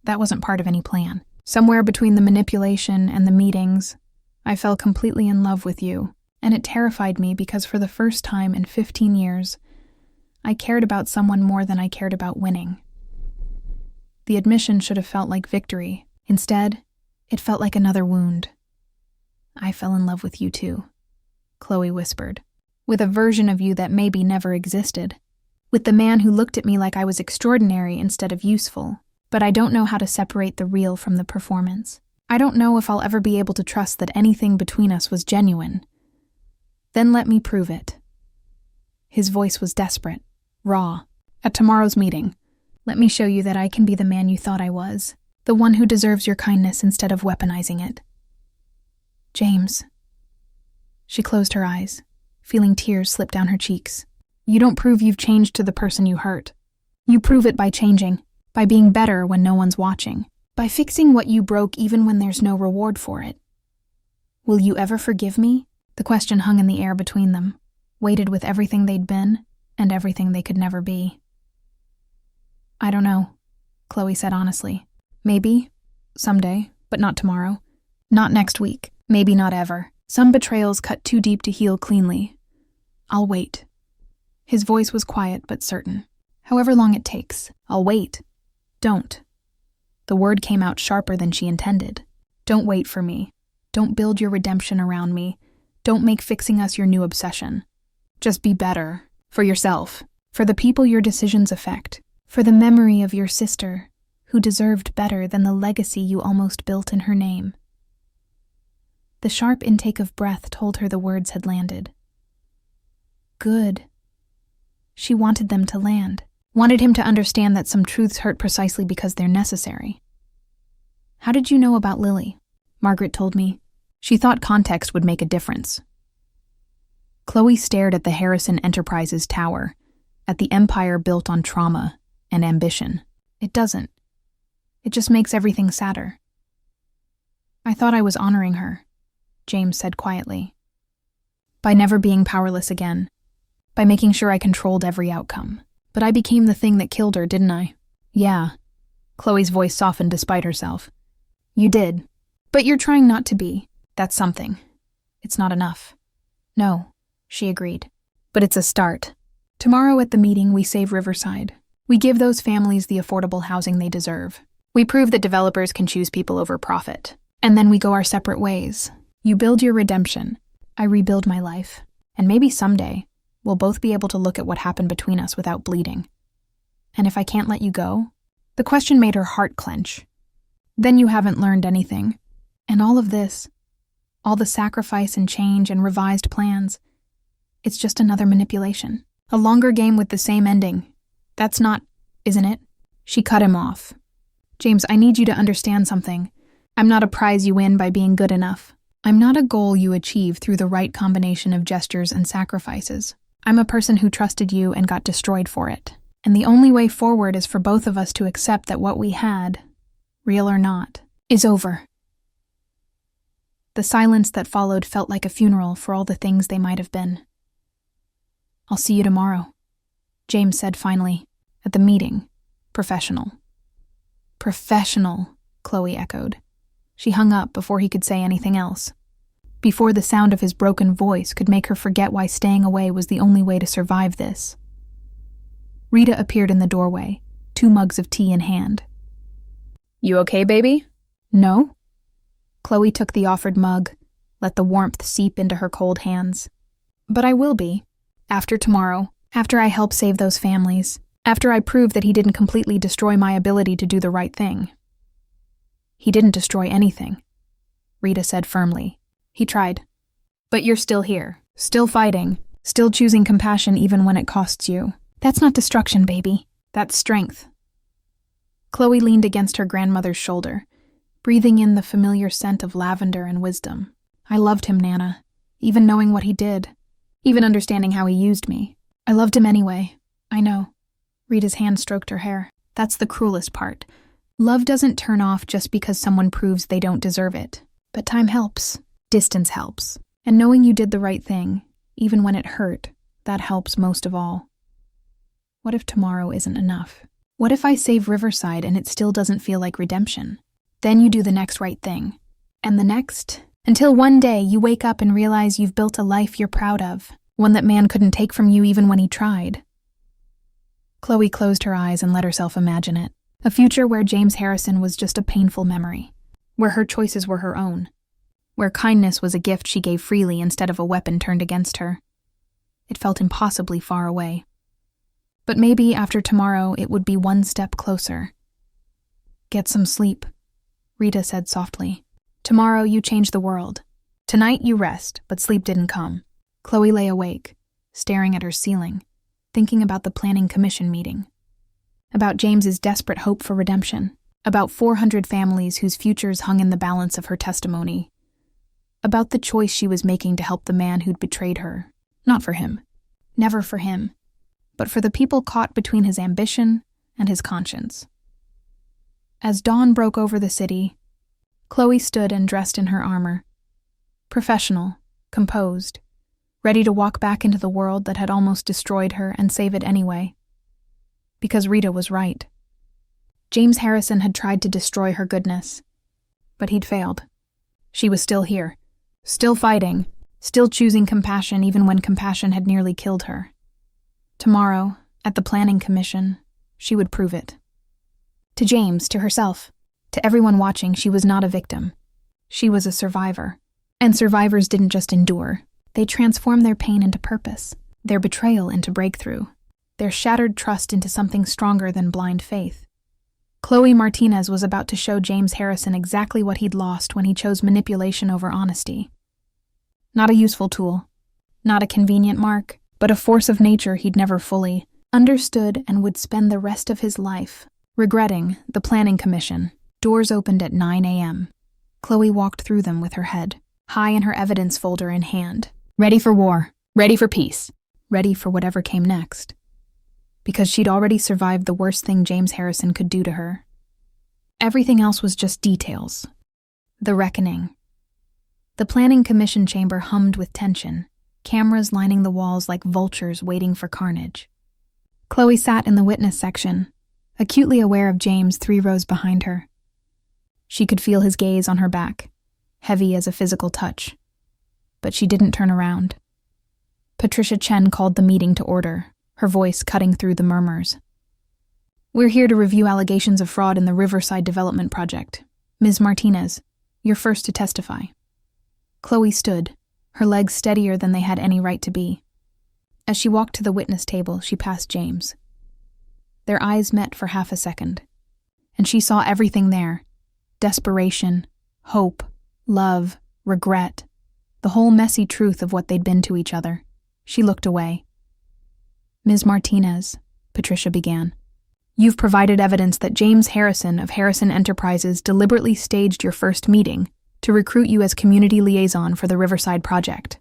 That wasn't part of any plan. Somewhere between the manipulation and the meetings, I fell completely in love with you, and it terrified me because for the first time in 15 years, I cared about someone more than I cared about winning. The admission should have felt like victory. Instead, it felt like another wound. "I fell in love with you too," Khloe whispered, "with a version of you that maybe never existed. With the man who looked at me like I was extraordinary instead of useful. But I don't know how to separate the real from the performance. I don't know if I'll ever be able to trust that anything between us was genuine. Then let me prove it." His voice was desperate, raw. "At tomorrow's meeting, let me show you that I can be the man you thought I was, the one who deserves your kindness instead of weaponizing it." "James." She closed her eyes, feeling tears slip down her cheeks. "You don't prove you've changed to the person you hurt. You prove it by changing. By being better when no one's watching. By fixing what you broke even when there's no reward for it. Will you ever forgive me?" The question hung in the air between them, weighted with everything they'd been and everything they could never be. "I don't know," Khloe said honestly. "Maybe, someday, but not tomorrow. Not next week, maybe not ever. Some betrayals cut too deep to heal cleanly. I'll wait." His voice was quiet but certain. "However long it takes, I'll wait. Don't." The word came out sharper than she intended. "Don't wait for me. Don't build your redemption around me. Don't make fixing us your new obsession. Just be better. For yourself. For the people your decisions affect. For the memory of your sister, who deserved better than the legacy you almost built in her name." The sharp intake of breath told her the words had landed. Good. She wanted them to land. Wanted him to understand that some truths hurt precisely because they're necessary. "How did you know about Lily?" Margaret told me. She thought context would make a difference. Khloe stared at the Harrison Enterprises tower, at the empire built on trauma and ambition. "It doesn't. It just makes everything sadder." "I thought I was honoring her," James said quietly. "By never being powerless again. By making sure I controlled every outcome. But I became the thing that killed her, didn't I?" "Yeah." Khloe's voice softened despite herself. "You did. But you're trying not to be. That's something. It's not enough." "No," she agreed. "But it's a start. Tomorrow at the meeting, we save Riverside. We give those families the affordable housing they deserve. We prove that developers can choose people over profit. And then we go our separate ways. You build your redemption. I rebuild my life. And maybe someday, we'll both be able to look at what happened between us without bleeding. And if I can't let you go?" The question made her heart clench. "Then you haven't learned anything. And all of this, all the sacrifice and change and revised plans, it's just another manipulation. A longer game with the same ending. That's not, isn't it?" She cut him off. "James, I need you to understand something. I'm not a prize you win by being good enough. I'm not a goal you achieve through the right combination of gestures and sacrifices. I'm a person who trusted you and got destroyed for it. And the only way forward is for both of us to accept that what we had, real or not, is over." The silence that followed felt like a funeral for all the things they might have been. "I'll see you tomorrow," James said finally, "at the meeting. Professional." "Professional," Khloe echoed. She hung up before he could say anything else. Before the sound of his broken voice could make her forget why staying away was the only way to survive this. Rita appeared in the doorway, 2 mugs of tea in hand. "You okay, baby?" "No." Khloe took the offered mug, let the warmth seep into her cold hands. "But I will be. After tomorrow, after I help save those families, after I prove that he didn't completely destroy my ability to do the right thing." "He didn't destroy anything," Rita said firmly. "He tried. But you're still here, still fighting, still choosing compassion even when it costs you. That's not destruction, baby. That's strength." Khloe leaned against her grandmother's shoulder, breathing in the familiar scent of lavender and wisdom. "I loved him, Nana, even knowing what he did, even understanding how he used me. I loved him anyway. I know." Rita's hand stroked her hair. That's the cruelest part. Love doesn't turn off just because someone proves they don't deserve it. But time helps. Distance helps. And knowing you did the right thing, even when it hurt, that helps most of all. What if tomorrow isn't enough? What if I save Riverside and it still doesn't feel like redemption? Then you do the next right thing. And the next, until one day you wake up and realize you've built a life you're proud of, one that man couldn't take from you even when he tried. Khloe closed her eyes and let herself imagine it. A future where James Harrison was just a painful memory, where her choices were her own, where kindness was a gift she gave freely instead of a weapon turned against her. It felt impossibly far away. But maybe after tomorrow it would be one step closer. Get some sleep, Rita said softly. Tomorrow you change the world. Tonight you rest, but sleep didn't come. Khloe lay awake, staring at her ceiling, thinking about the planning commission meeting. About James's desperate hope for redemption. About 400 families whose futures hung in the balance of her testimony. About the choice she was making to help the man who'd betrayed her. Not for him. Never for him. But for the people caught between his ambition and his conscience. As dawn broke over the city, Khloe stood and dressed in her armor. Professional, composed, ready to walk back into the world that had almost destroyed her and save it anyway. Because Rita was right. James Harrison had tried to destroy her goodness, but he'd failed. She was still here, still fighting, still choosing compassion even when compassion had nearly killed her. Tomorrow, at the planning commission, she would prove it. To James, to herself, to everyone watching, she was not a victim. She was a survivor. And survivors didn't just endure. They transformed their pain into purpose, their betrayal into breakthrough, their shattered trust into something stronger than blind faith. Khloe Martinez was about to show James Harrison exactly what he'd lost when he chose manipulation over honesty. Not a useful tool, not a convenient mark, but a force of nature he'd never fully understood and would spend the rest of his life regretting. The planning commission. Doors opened at 9 a.m. Khloe walked through them with her head high in her evidence folder in hand. Ready for war, ready for peace, ready for whatever came next. Because she'd already survived the worst thing James Harrison could do to her. Everything else was just details. The reckoning. The planning commission chamber hummed with tension, cameras lining the walls like vultures waiting for carnage. Khloe sat in the witness section, acutely aware of James 3 rows behind her. She could feel his gaze on her back, heavy as a physical touch. But she didn't turn around. Patricia Chen called the meeting to order, her voice cutting through the murmurs. We're here to review allegations of fraud in the Riverside Development Project. Ms. Martinez, you're first to testify. Khloe stood, her legs steadier than they had any right to be. As she walked to the witness table, she passed James. Their eyes met for half a second, and she saw everything there. Desperation, hope, love, regret, the whole messy truth of what they'd been to each other. She looked away. Ms. Martinez, Patricia began, you've provided evidence that James Harrison of Harrison Enterprises deliberately staged your first meeting to recruit you as community liaison for the Riverside project.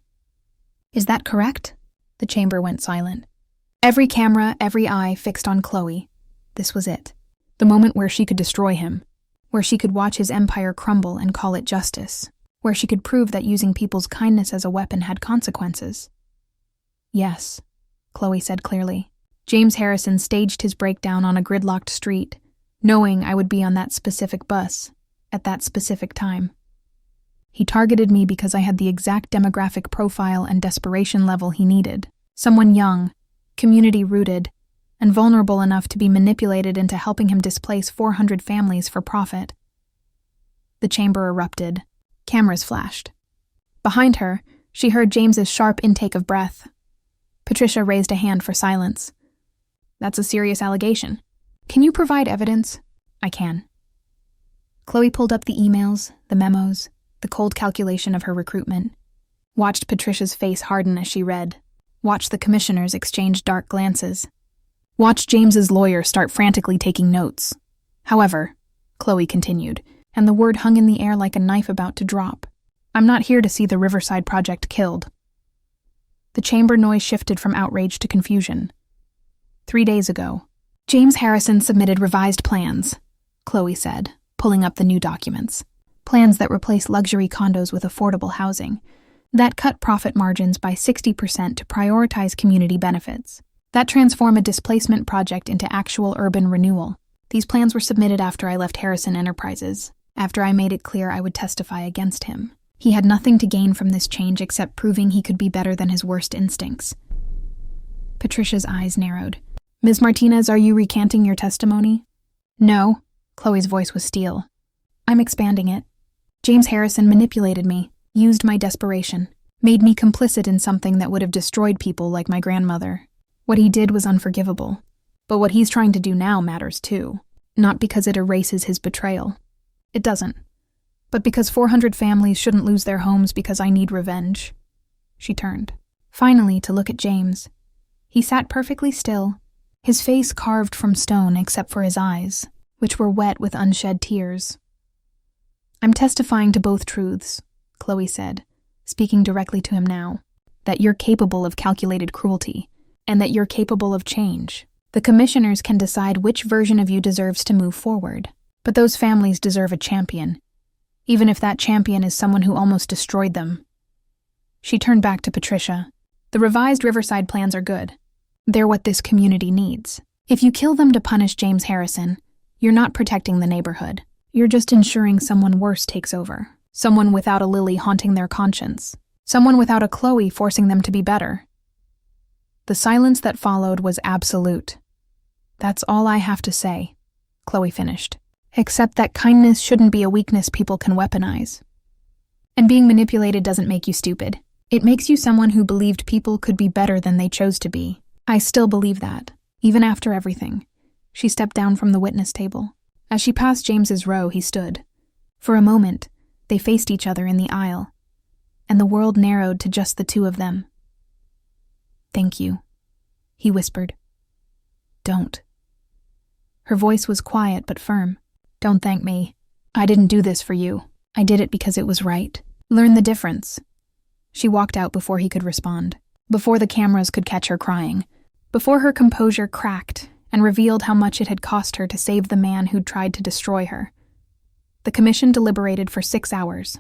Is that correct? The chamber went silent. Every camera, every eye fixed on Khloe. This was it. The moment where she could destroy him, where she could watch his empire crumble and call it justice, where she could prove that using people's kindness as a weapon had consequences. Yes, Khloe said clearly. James Harrison staged his breakdown on a gridlocked street, knowing I would be on that specific bus, at that specific time. He targeted me because I had the exact demographic profile and desperation level he needed. Someone young, community-rooted, and vulnerable enough to be manipulated into helping him displace 400 families for profit. The chamber erupted. Cameras flashed. Behind her, she heard James's sharp intake of breath. Patricia raised a hand for silence. That's a serious allegation. Can you provide evidence? I can. Khloe pulled up the emails, the memos, the cold calculation of her recruitment, watched Patricia's face harden as she read, watched the commissioners exchange dark glances, watched James's lawyer start frantically taking notes. However, Khloe continued, and the word hung in the air like a knife about to drop. I'm not here to see the Riverside project killed. The chamber noise shifted from outrage to confusion. 3 days ago, James Harrison submitted revised plans, Khloe said, pulling up the new documents. Plans that replace luxury condos with affordable housing, that cut profit margins by 60% to prioritize community benefits, that transform a displacement project into actual urban renewal. These plans were submitted after I left Harrison Enterprises, after I made it clear I would testify against him. He had nothing to gain from this change except proving he could be better than his worst instincts. Patricia's eyes narrowed. Ms. Martinez, are you recanting your testimony? No. Khloe's voice was steel. I'm expanding it. James Harrison manipulated me, used my desperation, made me complicit in something that would have destroyed people like my grandmother. What he did was unforgivable. But what he's trying to do now matters too. Not because it erases his betrayal. It doesn't. But because 400 families shouldn't lose their homes because I need revenge. She turned, finally, to look at James. He sat perfectly still, his face carved from stone except for his eyes, which were wet with unshed tears. I'm testifying to both truths, Khloe said, speaking directly to him now, that you're capable of calculated cruelty, and that you're capable of change. The commissioners can decide which version of you deserves to move forward, but those families deserve a champion, even if that champion is someone who almost destroyed them. She turned back to Patricia. The revised Riverside plans are good. They're what this community needs. If you kill them to punish James Harrison, you're not protecting the neighborhood. You're just ensuring someone worse takes over. Someone without a Lily haunting their conscience. Someone without a Khloe forcing them to be better. The silence that followed was absolute. That's all I have to say, Khloe finished. Except that kindness shouldn't be a weakness people can weaponize. And being manipulated doesn't make you stupid. It makes you someone who believed people could be better than they chose to be. I still believe that, even after everything. She stepped down from the witness table. As she passed James's row, he stood. For a moment, they faced each other in the aisle, and the world narrowed to just the two of them. Thank you, he whispered. Don't. Her voice was quiet but firm. Don't thank me. I didn't do this for you. I did it because it was right. Learn the difference. She walked out before he could respond, before the cameras could catch her crying, before her composure cracked and revealed how much it had cost her to save the man who'd tried to destroy her. The commission deliberated for 6 hours.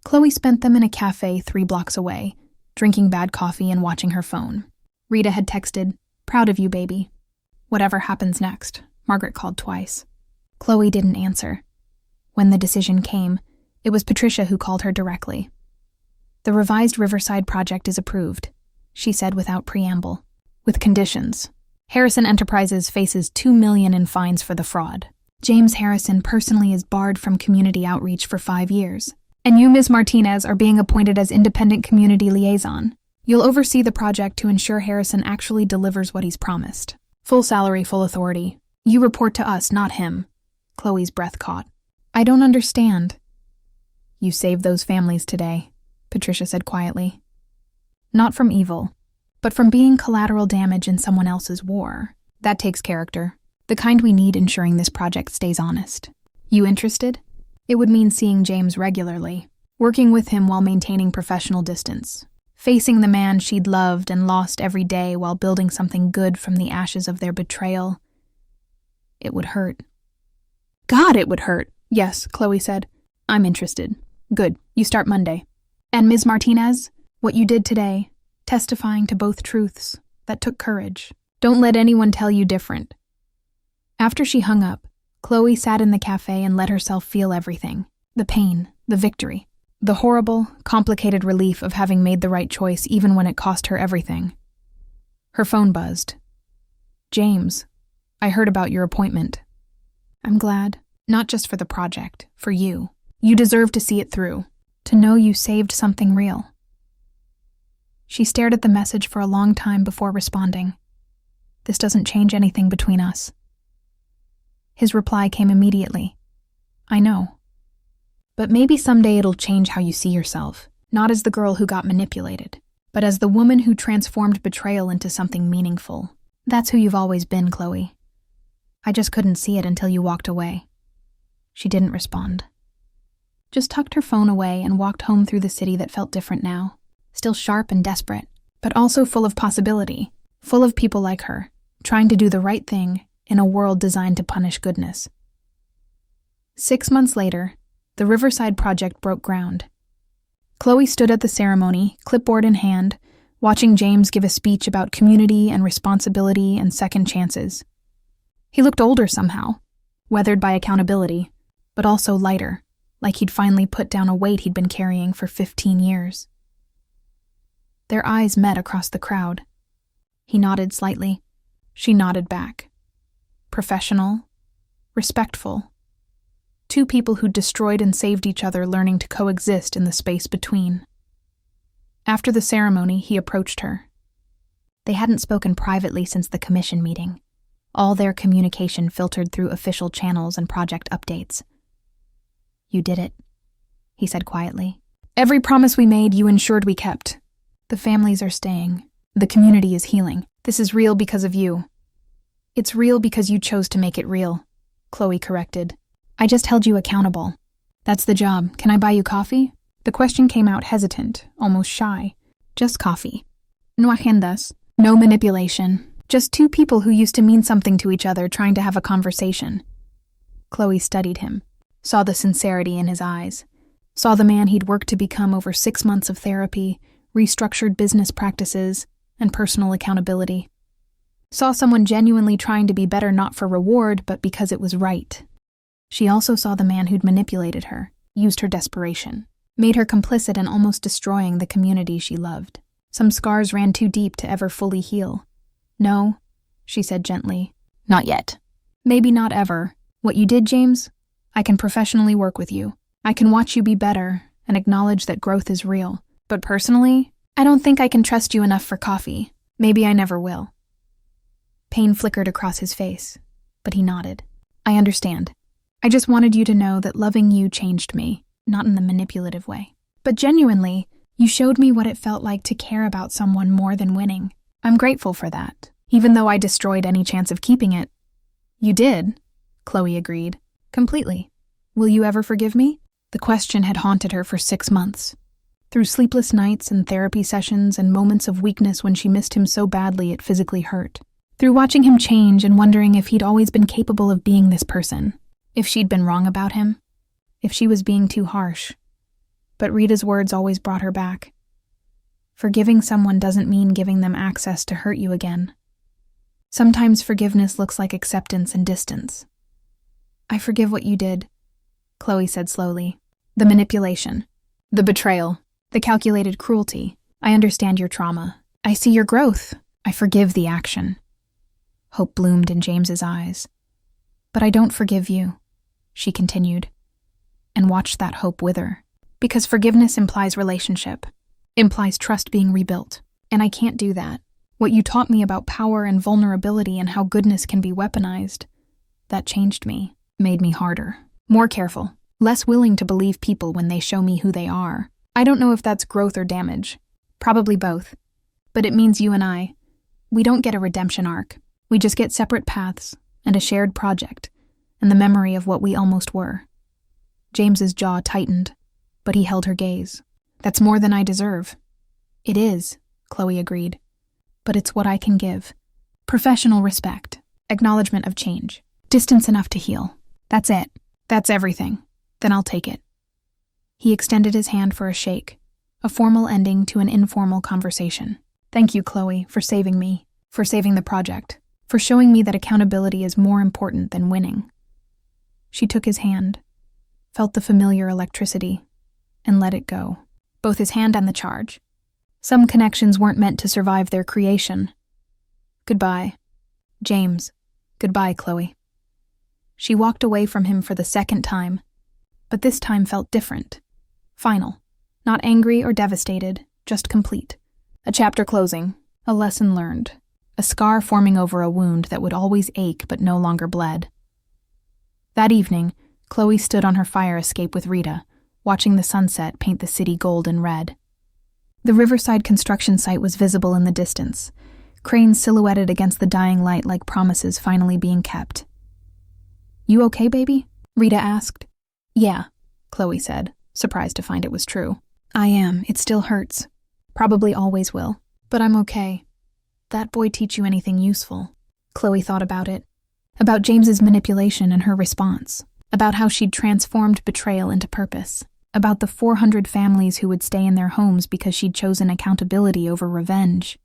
Khloe spent them in a cafe 3 blocks away, drinking bad coffee and watching her phone. Rita had texted, "Proud of you, baby." Whatever happens next, Margaret called twice. Khloe didn't answer. When the decision came, it was Patricia who called her directly. The revised Riverside project is approved, she said without preamble. With conditions. Harrison Enterprises faces $2 million in fines for the fraud. James Harrison personally is barred from community outreach for 5 years. And you, Ms. Martinez, are being appointed as independent community liaison. You'll oversee the project to ensure Harrison actually delivers what he's promised. Full salary, full authority. You report to us, not him. Khloe's breath caught. I don't understand. You saved those families today, Patricia said quietly. Not from evil, but from being collateral damage in someone else's war. That takes character. The kind we need ensuring this project stays honest. You interested? It would mean seeing James regularly, working with him while maintaining professional distance, facing the man she'd loved and lost every day while building something good from the ashes of their betrayal. It would hurt. God, it would hurt. Yes, Khloe said. I'm interested. Good. You start Monday. And Ms. Martinez, what you did today, testifying to both truths, that took courage. Don't let anyone tell you different. After she hung up, Khloe sat in the cafe and let herself feel everything. The pain, the victory, the horrible, complicated relief of having made the right choice even when it cost her everything. Her phone buzzed. James, I heard about your appointment. I'm glad. Not just for the project, for you. You deserve to see it through, to know you saved something real. She stared at the message for a long time before responding. This doesn't change anything between us. His reply came immediately. I know. But maybe someday it'll change how you see yourself, not as the girl who got manipulated, but as the woman who transformed betrayal into something meaningful. That's who you've always been, Khloe. I just couldn't see it until you walked away. She didn't respond. Just tucked her phone away and walked home through the city that felt different now, still sharp and desperate, but also full of possibility, full of people like her, trying to do the right thing in a world designed to punish goodness. 6 months later, the Riverside Project broke ground. Khloe stood at the ceremony, clipboard in hand, watching James give a speech about community and responsibility and second chances. He looked older somehow, weathered by accountability, but also lighter, like he'd finally put down a weight he'd been carrying for 15 years. Their eyes met across the crowd. He nodded slightly. She nodded back. Professional, respectful. Two people who'd destroyed and saved each other, learning to coexist in the space between. After the ceremony, he approached her. They hadn't spoken privately since the commission meeting. All their communication filtered through official channels and project updates. "You did it," he said quietly. "Every promise we made, you ensured we kept. The families are staying. The community is healing. This is real because of you." "It's real because you chose to make it real," Khloe corrected. "I just held you accountable. That's the job. Can I buy you coffee?" The question came out hesitant, almost shy. "Just coffee. No agendas. No manipulation. Just two people who used to mean something to each other trying to have a conversation." Khloe studied him, saw the sincerity in his eyes, saw the man he'd worked to become over 6 months of therapy, restructured business practices, and personal accountability. Saw someone genuinely trying to be better not for reward, but because it was right. She also saw the man who'd manipulated her, used her desperation, made her complicit in almost destroying the community she loved. Some scars ran too deep to ever fully heal. "No," she said gently. "Not yet. Maybe not ever. What you did, James, I can professionally work with you. I can watch you be better and acknowledge that growth is real. But personally, I don't think I can trust you enough for coffee. Maybe I never will." Pain flickered across his face, but he nodded. "I understand. I just wanted you to know that loving you changed me, not in the manipulative way. But genuinely, you showed me what it felt like to care about someone more than winning. I'm grateful for that, even though I destroyed any chance of keeping it." "You did," Khloe agreed. "Completely. Will you ever forgive me?" The question had haunted her for 6 months. Through sleepless nights and therapy sessions and moments of weakness when she missed him so badly it physically hurt. Through watching him change and wondering if he'd always been capable of being this person. If she'd been wrong about him. If she was being too harsh. But Rita's words always brought her back. Forgiving someone doesn't mean giving them access to hurt you again. Sometimes forgiveness looks like acceptance and distance. "I forgive what you did," Khloe said slowly. "The manipulation. The betrayal. The calculated cruelty. I understand your trauma. I see your growth. I forgive the action." Hope bloomed in James's eyes. "But I don't forgive you," she continued, and watched that hope wither. "Because forgiveness implies relationship, implies trust being rebuilt, and I can't do that. What you taught me about power and vulnerability and how goodness can be weaponized, that changed me, made me harder, more careful, less willing to believe people when they show me who they are. I don't know if that's growth or damage. Probably both. But it means you and I, we don't get a redemption arc. We just get separate paths and a shared project and the memory of what we almost were." James's jaw tightened, but he held her gaze. "That's more than I deserve." "It is," Khloe agreed. "But it's what I can give. Professional respect, acknowledgement of change, distance enough to heal. That's it. That's everything. Then I'll take it." He extended his hand for a shake, a formal ending to an informal conversation. "Thank you, Khloe, for saving me, for saving the project, for showing me that accountability is more important than winning." She took his hand, felt the familiar electricity, and let it go. Both his hand and the charge. Some connections weren't meant to survive their creation. "Goodbye, James. Goodbye, Khloe." She walked away from him for the second time, but this time felt different. Final. Not angry or devastated, just complete. A chapter closing, a lesson learned, a scar forming over a wound that would always ache but no longer bled. That evening, Khloe stood on her fire escape with Rita, watching the sunset paint the city gold and red. The Riverside construction site was visible in the distance, cranes silhouetted against the dying light like promises finally being kept. "You okay, baby?" Rita asked. "Yeah," Khloe said, surprised to find it was true. "I am. It still hurts. Probably always will. But I'm okay. That boy teach you anything useful?" Khloe thought about it. About James's manipulation and her response. About how she'd transformed betrayal into purpose. About the 400 families who would stay in their homes because she'd chosen accountability over revenge.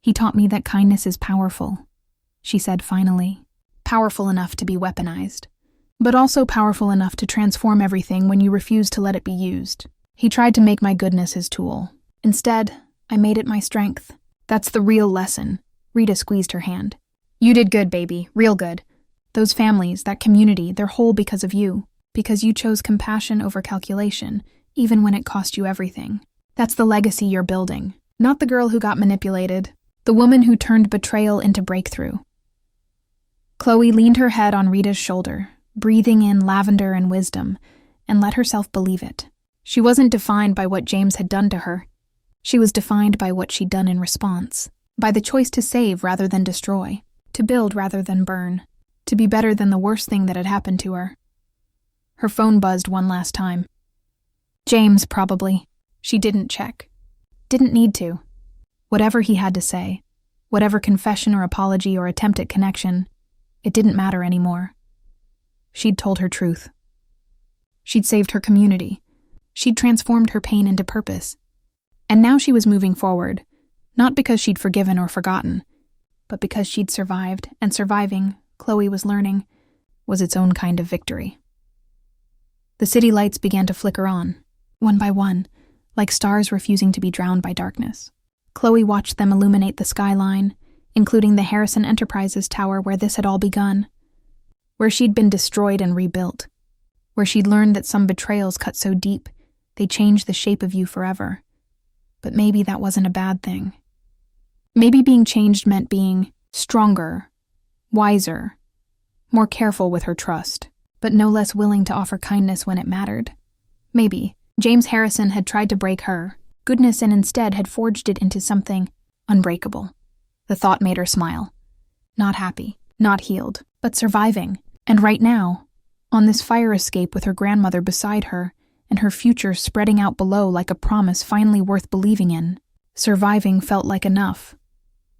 "He taught me that kindness is powerful," she said finally. "Powerful enough to be weaponized, but also powerful enough to transform everything when you refuse to let it be used. He tried to make my goodness his tool. Instead, I made it my strength. That's the real lesson." Rita squeezed her hand. "You did good, baby. Real good. Those families, that community, they're whole because of you. Because you chose compassion over calculation, even when it cost you everything. That's the legacy you're building. Not the girl who got manipulated. The woman who turned betrayal into breakthrough." Khloe leaned her head on Rita's shoulder, breathing in lavender and wisdom, and let herself believe it. She wasn't defined by what James had done to her. She was defined by what she'd done in response. By the choice to save rather than destroy. To build rather than burn. To be better than the worst thing that had happened to her. Her phone buzzed one last time. James, probably. She didn't check. Didn't need to. Whatever he had to say, whatever confession or apology or attempt at connection, it didn't matter anymore. She'd told her truth. She'd saved her community. She'd transformed her pain into purpose. And now she was moving forward, not because she'd forgiven or forgotten, but because she'd survived, and surviving, Khloe was learning, was its own kind of victory. The city lights began to flicker on, one by one, like stars refusing to be drowned by darkness. Khloe watched them illuminate the skyline, including the Harrison Enterprises tower where this had all begun, where she'd been destroyed and rebuilt, where she'd learned that some betrayals cut so deep they changed the shape of you forever. But maybe that wasn't a bad thing. Maybe being changed meant being stronger, wiser, more careful with her trust, but no less willing to offer kindness when it mattered. Maybe James Harrison had tried to break her goodness and instead had forged it into something unbreakable. The thought made her smile. Not happy, not healed, but surviving. And right now, on this fire escape with her grandmother beside her and her future spreading out below like a promise finally worth believing in, surviving felt like enough.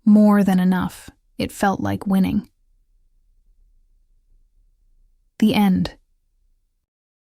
More than enough. It felt like winning. The end.